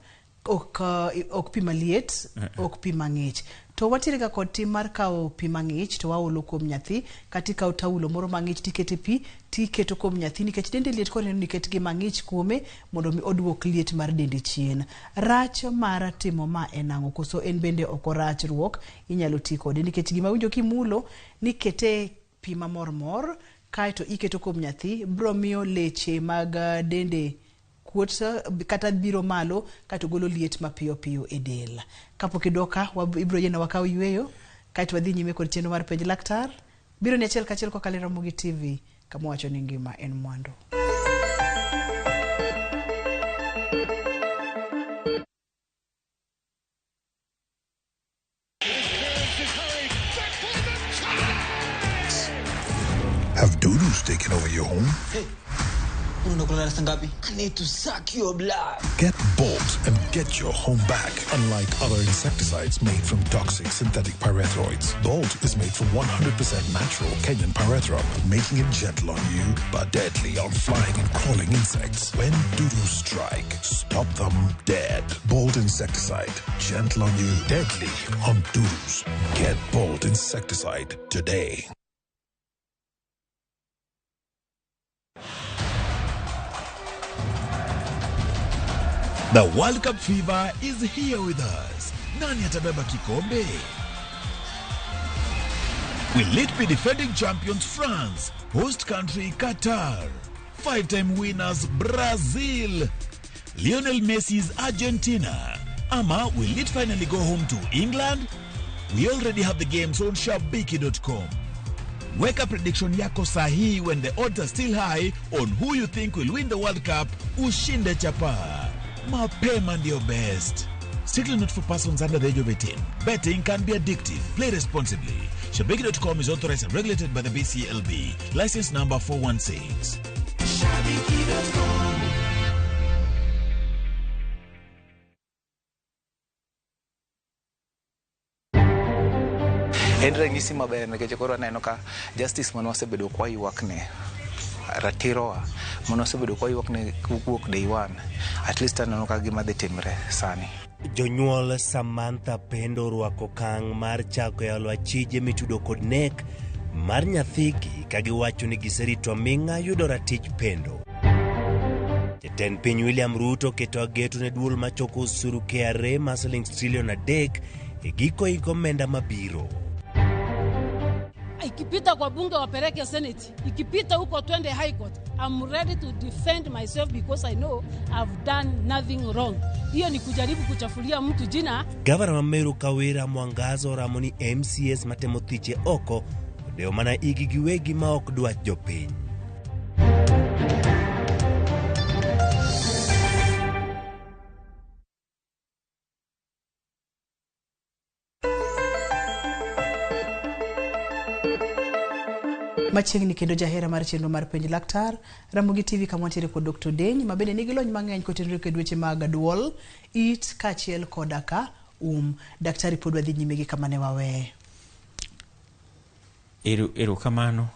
Speaker 1: ok pi maliet, ok pi mang'ich. To watiere ga kod tim mar kawo pi mang'ich to waolo kuom nyathi, kata ikawo taulo moro mang'ich tikete pi tiketo kuom nyathi nikech dende liet koneno niket gi mang'ich kuome mondo mi oduok liet mar dende chien. Rach mar timo ma en ang'o? Koso en bende ok orachruok, inyalo ti kode nikech gima winjo kimulo nikete pi mamor kaeto iketo kuom nyathi bro miyo leche mag dende kuot kata biro malo kato golo liet mapiyo e del. Kapok idoka ibro yena wakaw yweyo kaito wadhi nyime kod chenro mar penj laktar. Biro ni achiel kachiel kokalo Ramogi TV kama wacho ni ngima en mwandu.
Speaker 4: Have doodles taken over your home?
Speaker 5: Hey. I need to suck your blood.
Speaker 4: Get Bolt and get your home back. Unlike other insecticides made from toxic synthetic pyrethroids, Bolt is made from 100% natural Kenyan pyrethrum, making it gentle on you but deadly on flying and crawling insects. When doodles strike, stop them dead. Bolt insecticide, gentle on you, deadly on doodles. Get Bolt insecticide today.
Speaker 3: The World Cup fever is here with us. Nani atabeba kikombe? Will it be defending champions France, host country Qatar, 5-time winners Brazil, Lionel Messi's Argentina, ama will it finally go home to England? We already have the games on shabiki.com. Weka prediction yako sahi when the odds are still high on who you think will win the World Cup. Ushinde chapa. Mapema ndio best. Strictly not for persons under the age of 18. Betting can be addictive. Play responsibly. Shabiki.com is authorized and regulated by the BCLB. License number 416. Shabiki.com.
Speaker 6: Hendra ngisi maber nikech koro aneno ka justice manosebedo kwa ywakne ratiroa manosebedo kwa ywakne kuok day one, at least aneno ka gima dhi timre sani.
Speaker 7: Jonyuol Samantha Pendo rwako kang mar chako yalo achije mitudo kod nek mar nyathigi ka giwacho ni giserito minga yudo ratich Pendo. Jatend piny William Ruto keto ageto ne duol machoko usuru KRA maslings trillion adek e giko menda mabiro.
Speaker 8: Ikipita kwa bunge wapeleke Senate, ikipita huko twende High Court, I'm ready to defend myself because I know I've done nothing wrong. Hiyo ni kujaribu kuchafulia mtu jina. Gavana Meru Kawira Mwangazo ramoni MCS matemo thiche oko deo mana igi giwegi ma ok dwach jopiny.
Speaker 1: Machiegni kendo jahera mar chenro mar penj laktar Ramogi TV kama wantiere kod Dr. Deny mabende nigi lony mang'eny kotenore kod weche mag duol, it kaachiel koda ka daktari pod wadhi nyime gi kama ne waweye.
Speaker 2: Ero kamano.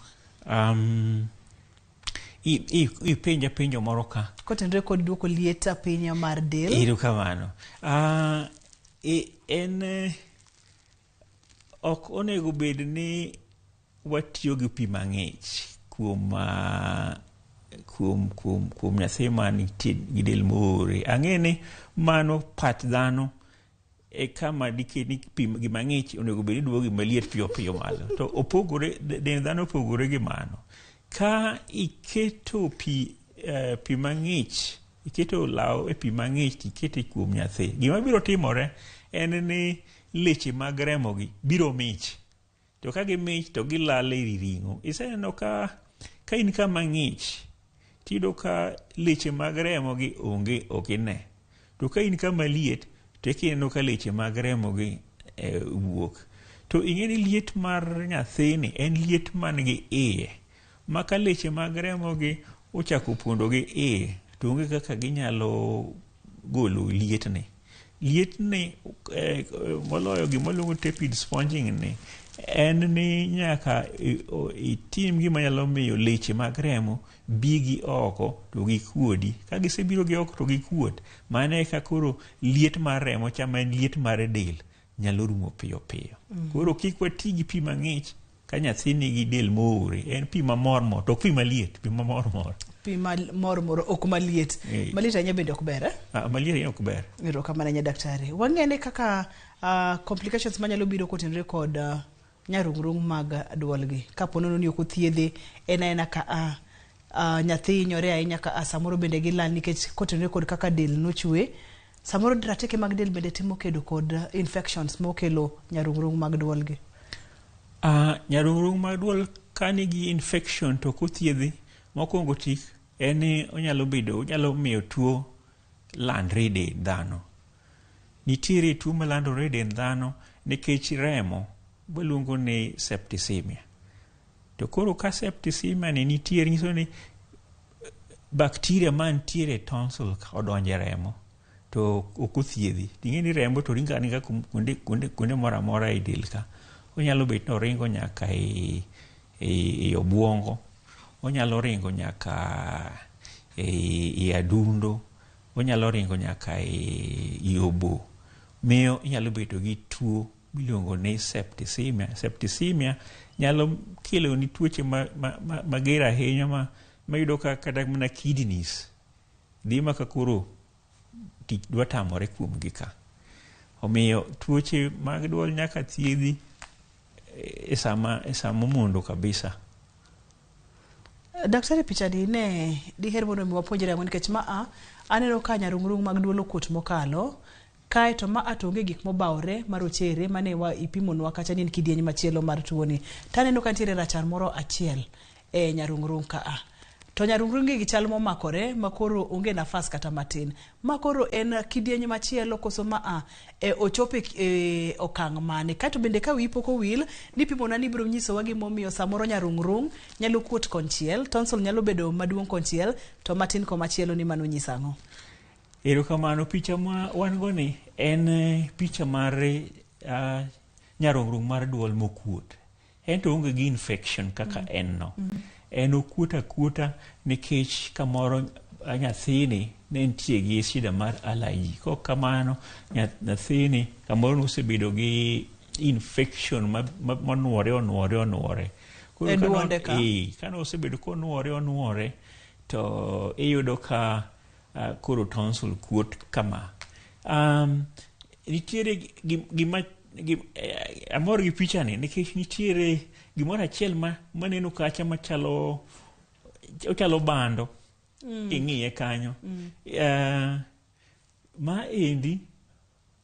Speaker 2: Penja penjo moro ka.
Speaker 1: Kotenore kod duoko liet pinya mar del.
Speaker 2: Ero kamano. Ok onego bed ni watiyo gi pi mang'ich kuom nyathi man gi del moore. Ang'e ni mano pat dhano e kama dikет ni pi gi mang'ich onego bed ni duogo gi maliet piyo piyo malo. To opogore, dend dhano opogore gi mano. Ka iketo pi mang'ich, iketo law e pi mang'ich tikete kuom nyathi, gima biro timore en ni leche mag remo gi biro mich. To ka gimich to gilal e ring'o. Iseneno ka in kama ng'ich, tido ka leche mag remo gi ok ine. To ka in kama liet, to kineno ka leche mag remo gi wuok. To ing'e ni liet mar nyathini en liet man gi iye. Ma ka leche mag remo gi ochako pondo gi iye, to onge kaka ginyalo golo lietni. Lietni, moloyo gimoluongo tepid sponging ni, en ni nyaka itim gima nyalo miyo leche mag remo bigi oko to gikuodi. Ka gisebiro gi oko to gikuot, mane ka koro liet mar remo chama en liet mar del nyalo rumo piyo piyo. Koro kik wati gi pi mang'ich ka nyathi nigi del moore. En pi mamor to ok pi maliet, pi mamor.
Speaker 1: Pi mamor ok maliet. Maliet anya bende ok ber.
Speaker 2: Maliet anya ok ber.
Speaker 1: Ero kamano nya daktari. Wang'ene kaka complications manyalo biro kotenore kod nyarung'rung mag duol gi. Kapo nono ni ok othiedhe en ka nyathi nyore ahinya ka samoro bende gilal nikech kotenore kod kaka del nochwe. Samoro rateke mag del bende timo kedo kod infections mokelo nyarung'rung mag duol gi.
Speaker 2: Nyarung'rung mag duol ka nigi infection to kothiedhi mokwongo tik en ni onyalo miyo tuo landre e dend dhano. Nitiere tuo malandore e dend dhano nikech remo waluongo ni septicemia. To koro ka septicemia ni nitiere, nyiso ni bakteria mantiere e tonsil ka odonje remo to ok othiedhi. Ting'e ni remo to ringo aninga kuonde moro amora e del ka. Onyalo bet no ringo nyaka e obwongo, onyalo ringo nyaka e adundo, onyalo ringo nyaka e obo. Miyo inyalo bedo gi tuo miluongo ni septicemia. Septicemia nyalo kelo ni tuoche mager ahinya mayudo ka kata mana kidneys dhi maka koro tich dwa tamore kuom gi ka. Omiyo tuoche mag duol nyaka thiedhi e sama mondo kabisa.
Speaker 1: Daktari, pichani ne diher mondo mi wapuonjre ang'o nikech aneno ka nyarung'rung mag duol okuot mokalo. Kae to to onge gik mobawore marochere mane ipimonwa kacha ni en kidieny machielo mar tuoni. Taneno ka nitiere rachar moro achiel e nyarung'rung ka. To nyarung'rung gi chal momakore makoro onge nafas kata matin. Makoro en kidieny machielo koso ochope okang' mane. Kato bende ka wi pok owil nipimona ni biro nyisowa gimomiyo samoro nyarung'rung nyalo kuot konchiel, tonsil nyalo bedo maduong' konchiel to matin komachielo ni mano nyisang'o.
Speaker 2: Ero kamano. Picha ma wan go ni en picha mar nyarung'rung mar duol mokuot. En to onge gi infection kaka en no. En okuota nikech kamoro nyathini ne nitie gi shida mar allergy. Kok kamano nyathini kamoro nosebedo gi infection manuore.
Speaker 1: E duonde ka.
Speaker 2: Kano osebedo konuore to iyudo ka koro tonsil kuot kama. Nitiere amor gi picha ni nikech nitiere gimoro achiel maneno kacha machalo bando ing'iye kanyo. Maendi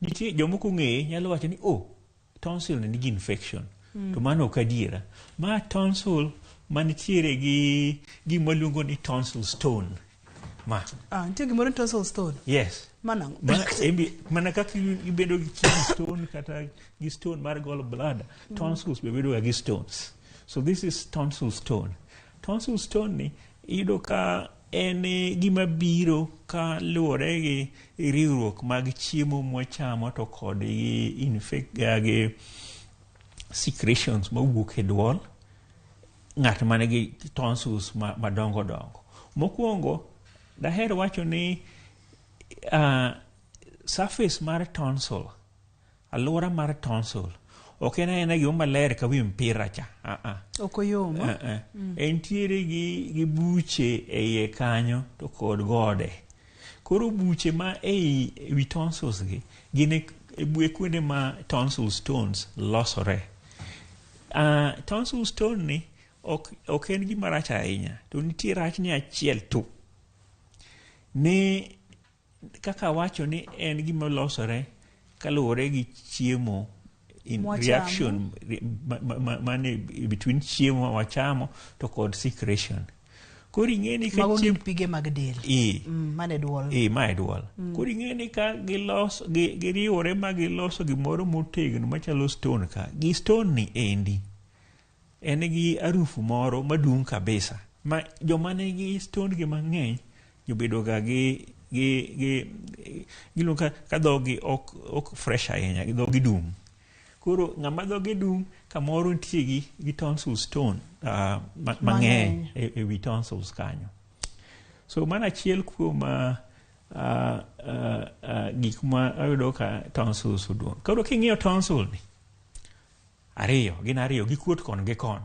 Speaker 2: nitie jomoko ng'eye nyalo wacho ni tonsil ni nigi infection. To mano ok adiera. Ma tonsil manitiere gi gimoluongo ni tonsil stone.
Speaker 1: Nitie gimoro ni tonsil stone?
Speaker 2: Yes. Mana kaka ibedo gi kidney stone kata gi stone mar gall bladder, tonsils be bedo gi stones. So this is tonsil stone. Tonsil stone ni iyudo ka en gima biro ka luwore gi riwruok mag chiemo mwachamo to kod gi secretions mawuok e duol ng'at mane gi tonsils madongo dongo. Mokwongo daher wacho ni surface mar tonsil, alwora mar tonsil ok en gima maler ka wi mpira cha.
Speaker 1: Ok oyom.
Speaker 2: Entiere gi buche e iye kanyo to kod gode. Koro buche ma e wi tonsils gi gin e kuonde ma tonsil stones losore. Tonsil stone ni ok en gima rach ahinya, to nitie rach ni achiel tu. Ni kaka wacho ni en gima losore kaluwore gi chiemo in reaction mane between chiemo wachamo to kod secretion. Koro ing'eni ka
Speaker 1: chiemo pige mag del. Mane duol.
Speaker 2: Mae duol. Koro ing'eni ka giriwore ma giloso gimoro motegno machalo stone ka. Gi stone ni endi en gi arufu moro madung' kabisa. Ma joma nigi stone gi mang'eny jobedo ga gilo ka dhogi ok fresh ahinya, dhogi dum. Koro ng'ama dhogi dum kamoro nitie gi tonsil stone mang'eny e wi tonsils kanyo. So mana achiel kuom gik ma ayudo ka tonsils oduong'. Koro king'iyo tonsil ni gin ariyo gikuot kon gi kon.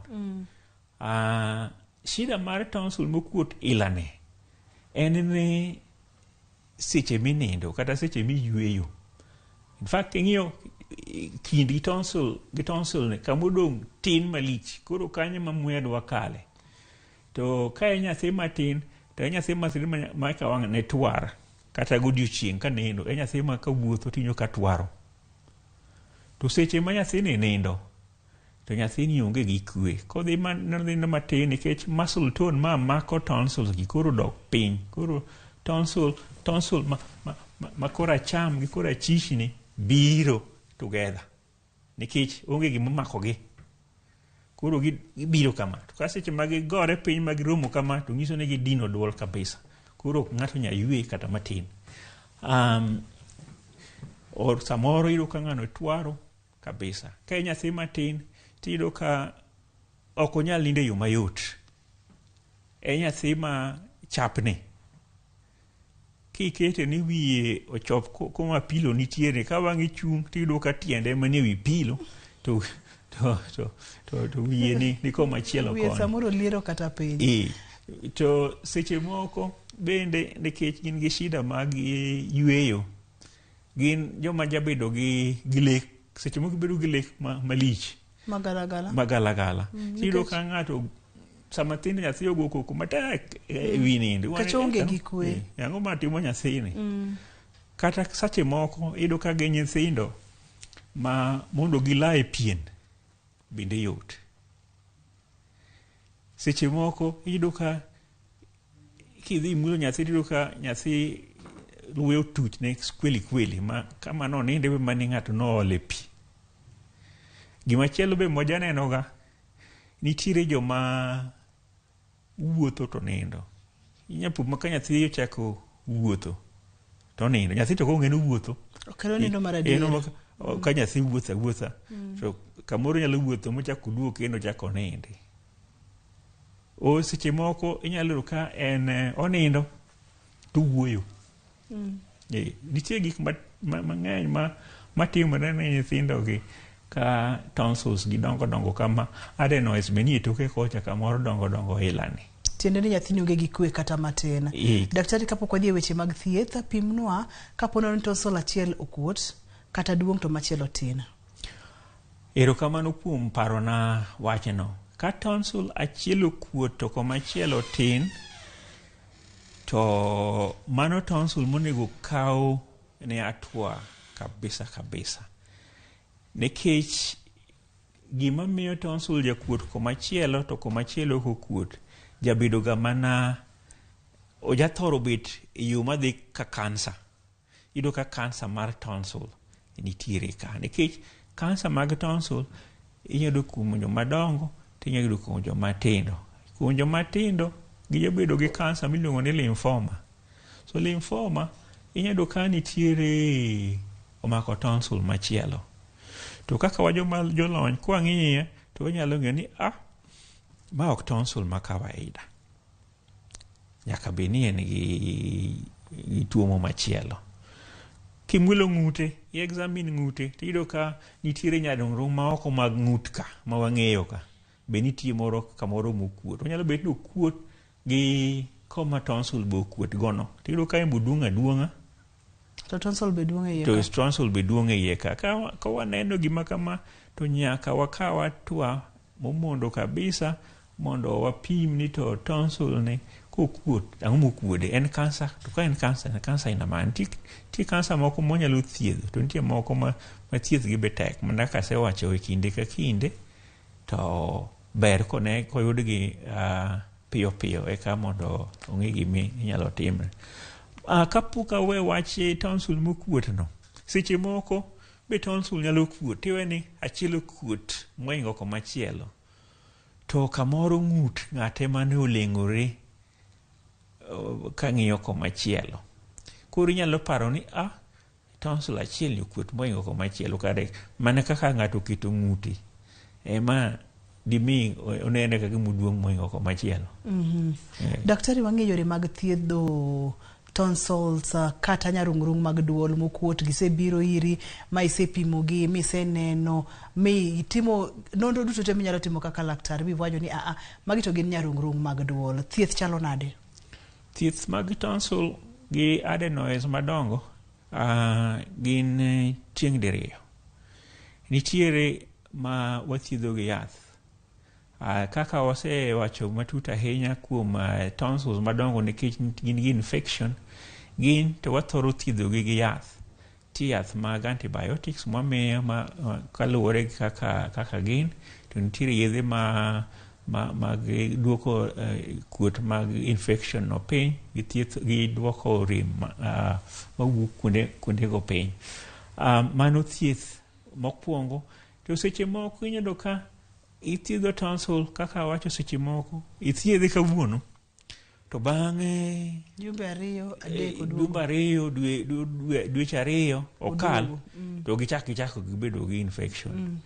Speaker 2: Shida mar tonsil mokuot ilane en ni seche minindo kata seche miyueyo. In fact king'iyo kind gi tonsil ni kamodong' tin malich, koro kanyo ma muya dwa kale. To ka e nyathi matin to e nyathi matin ma ka wang' ne twar kata godiochieng' ka nindo, e nyathi ma ka wuotho tinyo ka twaro. To seche ma nyathi ni nindo to nyathi ni onge gi kwe. Kodhi nindo matin nikech muscle tone mako tonsils gi koro dok piny. Koro tonsil ma kora cham gi kora chich ni biro together nikech onge gima mako gi. Koro gibiro kama. To ka seche ma gigore piny ma giromo kama to nyiso ni gidino duol kabisa. Koro ng'ato nya yue kata matin. Or samoro iyudo ka ng'ano twaro kabisa. Ka e nyathi matin tiyudo ka ok onyal nindo e yo mayot. E nyathi ma chapni. Kikete ni wiye ochop kuma pilo nitiere, ka wang'i chung' tiyudo ka tiende manie wi pilo to wiye ni koma chielo kono.
Speaker 1: Wiye samoro liero kata piny.
Speaker 2: To seche moko bende nikech gin gi shida mag yueyo, gin joma jabedo gi lek, seche moko bedo gi lek malich. Magalagala. Tiyudo ka ng'ato sama tinde nyathi ogo koko matek e wi nindo.
Speaker 1: Kachonge gi kwe.
Speaker 2: Ang'o matimo nyathini? Kata sache moko iyudo ka gi nyithindo ma mondo gila e pien bende yot. Seche moko iyudo ka kidhi mulo nyathi iyudo ka nyathi luwe otuch ne kweli ma kama no ninde be mani ng'ato no ole pi. Gimachielo be moja neno ga nitiere joma wuotho to nindo. Inyapo maka nyathi ochako wuotho to nindo. Nyathi to konge no wuotho.
Speaker 1: Okelo nindo maradiera.
Speaker 2: Ka nyathi wuotha. So kamoro nyalo wuotho mochako duogo kendo chako ninde. O seche moko inyalo ka en onindo to wuoyo. Nitie gik mang'eny matimore ne nyithindo gi ka tonsils gi dongo kama adenoids manie toke kocha kamoro dongo ilani.
Speaker 1: Tiende ni nyathini onge gi kwe kata matin. Daktari, kapok wadhi e weche mag thieth, pimnwa kapono ni tonsil achiel okuot kata duong' to machielo tin.
Speaker 2: Erokamano kuom parona wachno. Ka tonsil achiel okuot to komachielo tin, to mano tonsil monego kaw ne atwa kabisa. Nikech gima miyo tonsil jakuot komachielo to komachielo kokuot jabedo ga mana ojathoro bet e yo madhi ka kansa. Iyudo ka kansa mar tonsil nitiere ka. Nikech kansa mag tonsil inyalo kuom joma dongo tinyalo yudo kuom joma tindo. Kuom joma tindo gibedo gi kansa miluongo ni lymphoma. So lymphoma inyalo ka nitiere omako tonsil machielo. To kaka jolony kwang'iye to wanyalo ng'eyo ni ma ok tonsil ma kawaida. Nyaka be ni en gi tuo machielo. Kimulo ng'ute, examine ng'ute, tiyudo ka nitiere nyarung'rung ma oko mag ng'ut ka, ma wang'eyo ka. Be nitie moro kamoro mokuot. Onyalo bet ni okuot gi koma tonsil be okuot gono. Tiyudo ka en duong' aduong'a.
Speaker 1: To tonsil be duong' e iye ka.
Speaker 2: To tonsil be duong' e iye ka. Ka waneno gima kama, to nyaka wakawa twa momondo kabisa mondo wapim ni to tonsil ni kokuot, ang'o mokuode, en kansa. To ka en kansa ina man. Ti kansa moko monyalo thiedho. To nitie moko ma thieth gi be tek. Mana kasewacho e kinde ka kinde, to ber koyudgi piyo piyo eka mondo ong'e gimi inyalo timre. Kapok awe wach tonsil mokuot no, seche moko be tonsil nyalo kuot. Tiwe ni achiel okuot moingo komachielo. To kamoro ng'ut ng'ate mane oleng'ore kang'iyo komachielo. Koro inyalo paro ni tonsil achiel ni okuot moingo komachielo. Kare mana kaka ng'ato keto ng'ute ema dimi onene kaka muduong' moingo komachielo.
Speaker 1: Daktari, wang'e yore mag thiedho tonsils kata nyarung'rung mag duol mokuot gisebiro iri, ma isepimogi, miseneno, itimo nonro duto te minyalo timo kaka laktar, miwacho ni magi to gin nyarung'rung mag duol. Thieth chalo nade?
Speaker 2: Thieth mag tonsil gi adenoids madongo gin tieng' diriyo. Nitiere ma wathiedho gi yath. Kaka wasewacho matut ahinya kuom tonsils madongo nikech gin gi infection, gin to wathoro thiedho gi yath. Ti yath mag antibiotics mwamiyo kaluwore gi kaka gin, to nitiere yedhe mag duoko kuot mag infection no piny, gi duoko rem mawuok kuonde go piny. Mano thieth mokwongo. To seche moko inyalo ka ithiedho tonsil kaka wacho, seche moko ithiedhe kawuono, to bang'e
Speaker 1: jumbe ariyo
Speaker 2: dweche ariyo okal, to gichako gibedo gi infection.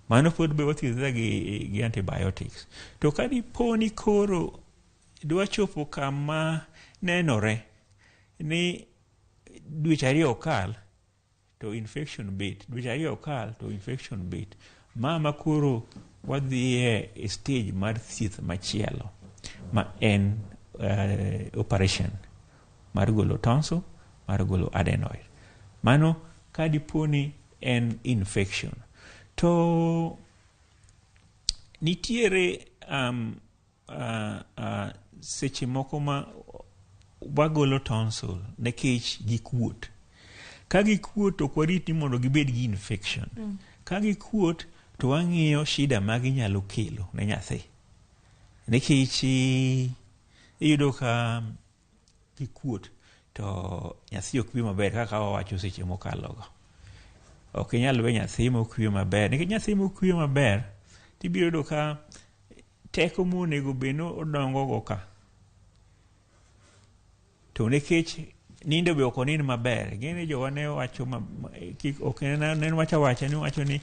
Speaker 2: Mano pod be wathiedha gi antibiotics. To ka diponi koro dwa chopo kama nenore ni dweche ariyo okal to infection bet, dweche ariyo okal to infection bet, ma koro wadhiye e stage mar thieth machielo, ma en operation mar golo tonsil, mar golo adenoid. Mano ka diponi en infection. To nitiere seche moko ma wagolo tonsil nekech gikuot. Ka gikuot to kwarit ni mondo gibed gi infection. Ka gikuot to wang'iyo shida ma ginyalo kelo ne nyathi. Nikech iyudo ka gikuot to nyathi ok bi maber kaka wawacho seche mokalogo. Ok inyal we nyathi mokwe maber. Nikech nyathi mokwe maber tibiro yudo ka teko monego beno odongo go ka. To nikech nindo be ok onin maber. Gini jowa ne wacho ok ne wacho ni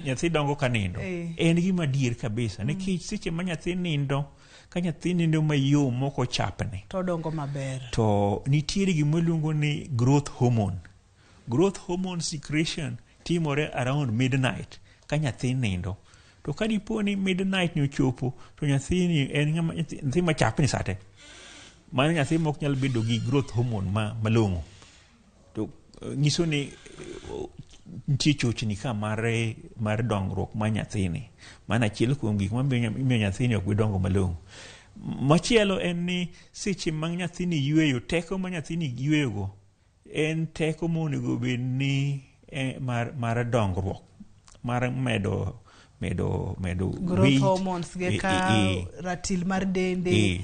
Speaker 2: nyathi dongo ka nindo. En gima dier kabisa. Nikech seche ma nyathi nindo, ka nyathi nindo mayom moko chapne,
Speaker 1: to dongo maber.
Speaker 2: To nitiere gima iluongo ni growth hormone. Growth hormone secretion timore around midnight ka nyathi nindo. To ka diponi midnight ni ochopo, to nyathi ni en nyathi machapni sate. Mano nyathi mok nyal bedo gi growth hormone malong'o. To nyiso ni nitie chochni ka mar dongruok ma nyathini. Mano achiel kuom gik mamiyo nyathini ok bi dongo malong'o. Machielo en ni seche ma nyathini yweyo, teko ma nyathini yweyogo en teko monego bed ni mar dongruok, mar medo
Speaker 1: growth hormones ge ka ratil mar dende.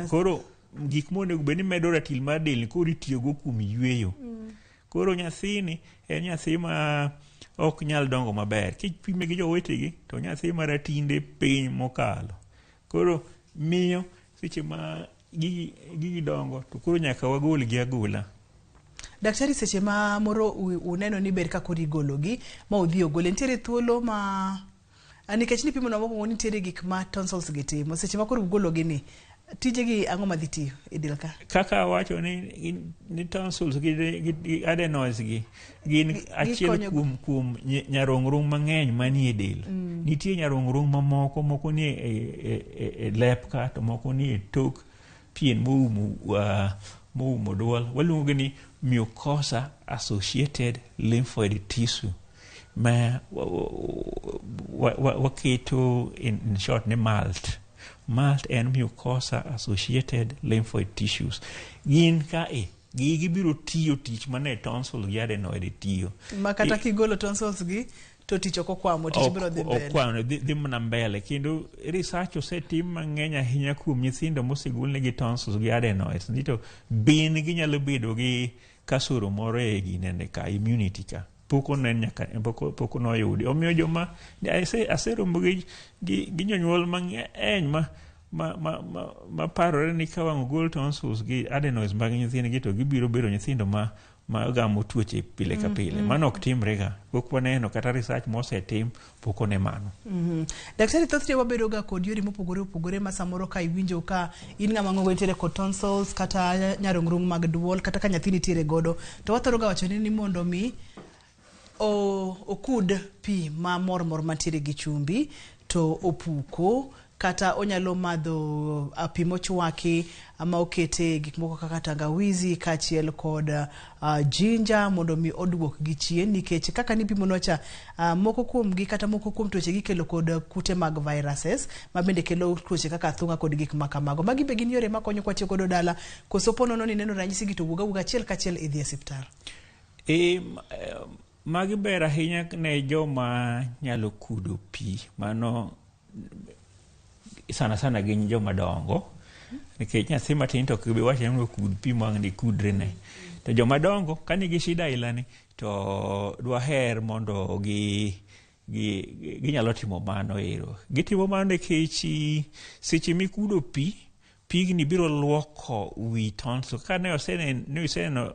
Speaker 2: Koro gik monego bed ni medo ratil mar del koro itiyogo kuom yweyo. Koro nyathini en nyathi ma ok nyal dongo maber. Kipime gi jowetegi to nyathi maratinde piny mokalo. Koro miyo seche ma gigi dongo to koro nyaka wagol gi agola.
Speaker 1: Daktari, seche ma moro uneno ni ber ka koro igologi ma udhi ogole, nitiere thuolo ma nikech ni pimo na moko nitiere gik ma tonsils gi timo, seche ma koro ugologi ni tijegi ang'o ma dhi tiyo e del ka?
Speaker 2: Kaka wacho ni tonsils gi adenoids gi gin achiel kuom nyarung'rung mang'eny manie del. Nitie nyarung'rung moko ni e lep ka, to moko ni e tok pien moumo duol. Waluongo ni mucosa associated lymphoid tissue ma waketo in short ni MALT. MALT and mucosa associated lymphoid tissues. Gin gigi biro tiyo tich mane tonsil gi adenoid tiyo.
Speaker 1: Ma kata kigolo tonsils gi to tich ok okwamo, tich biro dhi mbele.
Speaker 2: Okwamo dhi mana mbele. Kendo research osetim mang'eny ahinya kuom nyithindo mosegol negi tonsils gi adenoids. Nito bin ginyalo bedo gi kasoro moro e ginene ka, immunity ka. Poko noyudi. Omiyo joma aseromo gi jonyuol mang'eny ma parore ni ka wang' ogol tonsils gi adenoids mag nyithindgi to gibiro bedo nyithindo ma gamo tuoche pile ka pile. Mano ok timre ga. Pok waneno kata research mosetim pok one mano.
Speaker 1: Daktari, thothne wabedo ga kod yore mopogore opogore ma samoro ka iwinjo ka in ng'ama ng'ongo nitiere kod tonsils kata nyarung'rung mag duol kata ka nyathi nitiere godo, to wathoro ga wacho ni mondo mi okud pi ma mor mantiere gi chumbi to opuko, kata onyalo madho pi mochwaki ama okete gik moko kaka tangawizi kachiel kod ginger mondo mi oduok gi chien, nikech kaka nipimo nocha moko kuom gi kata moko kuom tuoche gi kelo kod kute mag viruses ma bende kelo tuoche kaka thunga kod gik makamago. Magi be gin yore makonyo kwa tiyo godo dala, koso pono ni neno ranyisi gi to wuga achiel kachiel idhi e osiptal.
Speaker 2: Magi ber ahinya ne joma nyalo kudo pi. Mano sana gin joma dongo. Nikech nyathi matin to kibe wacha ni kud pi mang'ni kudre ne. To joma dongo kanigi shida ilani to dwaher mondo ginyalo timo mano ero. Gitimo mano nikech seche mikudo pigni biro luoko wi tonsil. Ka ne oseno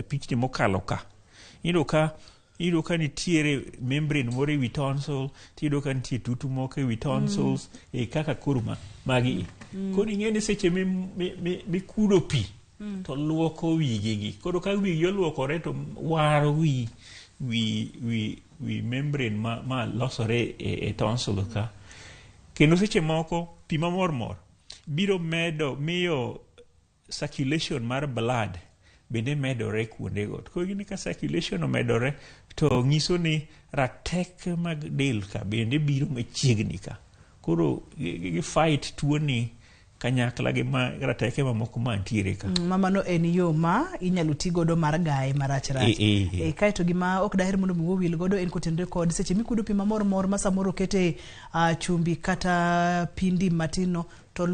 Speaker 2: pichni mokalo ka. Iyudo ka nitiere membrane moro ewi tonsil, tiyudo ka nitie tutu moko ewi tonsils, kaka kurma magi. Koro ing'e ni seche mikudo pi to luoko wigigi. Koro ka wigi oluokore to waro wi membrane ma losore e tonsil ka. Kendo seche moko pi mamor biro miyo circulation mar blood bende medore kuonde go. Koro gini ka circulation omedore to nyiso ni rateke mag del ka bende biro machiegni ka. Koro gi fight tuoni kanyakla gi rateke mamoko mantiere ka.
Speaker 1: Mamano en yo ma inyalo ti godo mar gaye marach. Kaeto gima ok daher mondo miwil godo en kotenre kod seche mikudo pi mamor ma samoro kete chumbi kata pindi matino to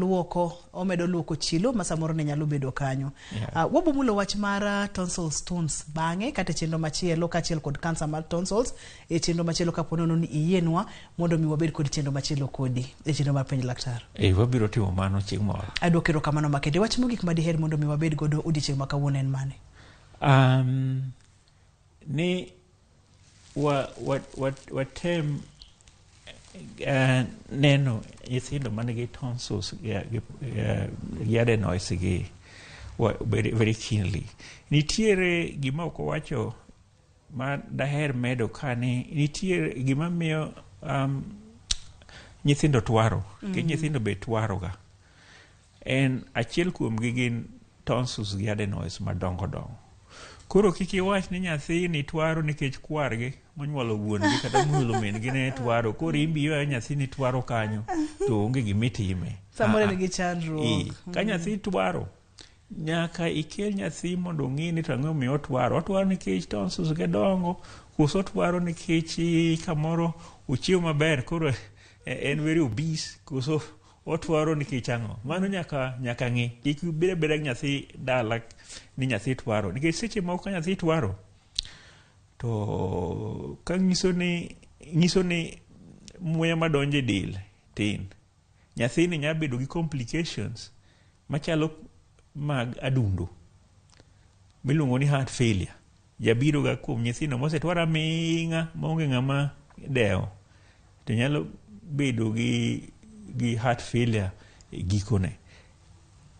Speaker 1: omedo luoko chilo ma samoro ne nyalo bedo kanyo. Wabomulo wach mar tonsil stones bang'e kata chenro machielo kachiel kod cancer mar tonsils e chenro machielo kaponono ni iyenwa mondo mi wabed kod chenro machielo kodi e chenro mar penj laktar.
Speaker 2: Wabiro timo mano chieng' moro.
Speaker 1: Adwokero kamano makende. Wach mogik madiher mondo mi wabed godo odiochieng' ma kawuono en mane?
Speaker 2: Ni watem neno nyithindo manigi tonsils gi adenoids gi very keenly. Nitiere gima ok wacho ma daher medo kani, nitiere gima miyo nyithindo twaro. Ke nyithindo be twaro ga. En achiel kuom gi gin tonsils gi adenoids madongo. Koro kik iwach ni nyathi ni twaro nikech kwargi monyuolo wuongi kata mulo min gi ne twaro. Koro imbiyo nyathi ni twaro kanyo to onge gimitime.
Speaker 1: Samoro ni gichandruok.
Speaker 2: Ka nyathi twaro nyaka ikel nyathi mondo ng'i ni tang'o mi otwaro. Otwaro nikech tonsils ge dongo, koso twaro nikech kamoro ochiemo maber koro en very obese, koso otwaro nikech ang'o. Mano nyaka ng'i. Kik beda nyathi dala ni nyathi twaro. Nikech seche moko ka nyathi twaro to ka nyiso ni muya madonje del tin, nyathini nya bedo gi complications machalo mag adundo miluongo ni heart failure. Jabiro ga kuom nyithino mosetwara minga maonge ng'ama dewo, to nyalo bedo gi heart failure gikone.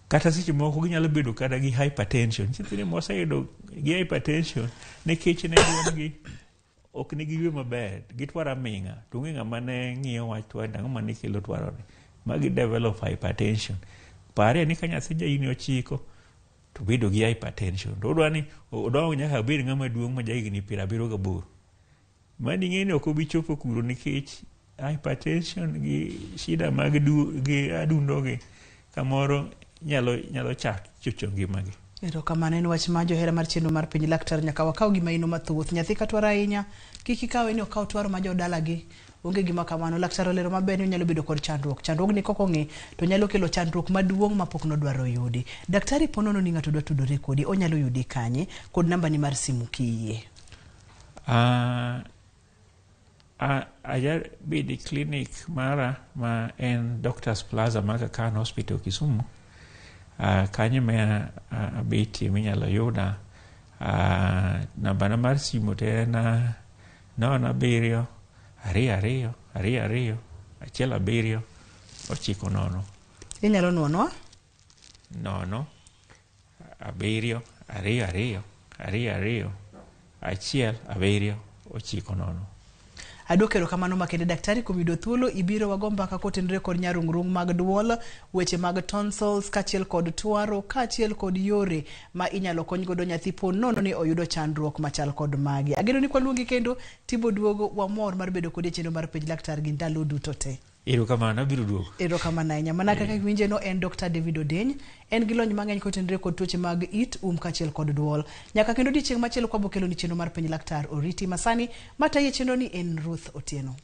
Speaker 2: Kata seche moko ginyalo bedo kada gi hypertension. Nyithino moseyudo gi hypertension nikech ne duondgi ok nigi ywe maber, gitwara minga, to onge ng'ama ne ng'iyo wach twanda ng'ama ne kelo twaroni, magi develop hypertension. Pare ni ka nyathi jahigni 9 to bedo gi hypertension, to odwa ni odong nyaka bed ng'ama duong' ma jahigni 78. Mani ng'eni ok obi chopo kuro nikech hypertension gi shida mag gi adundo gi kamoro nyalo chocho ngimagi.
Speaker 1: Erokamano, en wach ma johera mar chenro mar piny laktar nyaka wakaw gima ino mathoth. Nyathi ka twaro ahinya kik ikawe ni okaw twaro ma jodalagi, onge gima kamano. Laktar olero maber ni nyalo bedo kod chandruokni kok ong'e to nyalo kelo chandruok maduong' mapok nodwaro yudi. Daktari ponono ni ng'ato dwa tudore kodi, onyalo yudi kanye kod namba ni mar simu kiyie?
Speaker 2: Aja bedi clinic mara ma en Doctors Plaza Aga Khan Hospital Kisumu. Kanye me abeti minyalo yuda. Namba mar simu te na 07 22 22 17 90.
Speaker 1: Inyalo nuonwa
Speaker 2: 0 7 22 22 17 90.
Speaker 1: Adok erokamano makende daktari kuom yudo thuolo. Ibiro wago mbaka kotenore kod nyarung'rung mag duol, weche mag tonsils kachiel kod twaro kachiel kod yore ma inyalo kony godo nyathi ponono ni oyudo chandruok machal kod magi. Ageno ni kwaluongi kendo tibo duogo wamor mar bedo kod chenro mar pej laktar gi ndalo duto te.
Speaker 2: Erokamano, abiro duogo.
Speaker 1: Erokamano ahinya. Mana kaka winje no en Dr. David Odeny, en gi lony mang'eny kotenore kod tuoche mag it, kachiel kod duol. Nyaka kendo odiochieng' machielo kwa bokelo ni chenro mar piny laktar oriti masani, mata ye chenro ni en Ruth Otieno.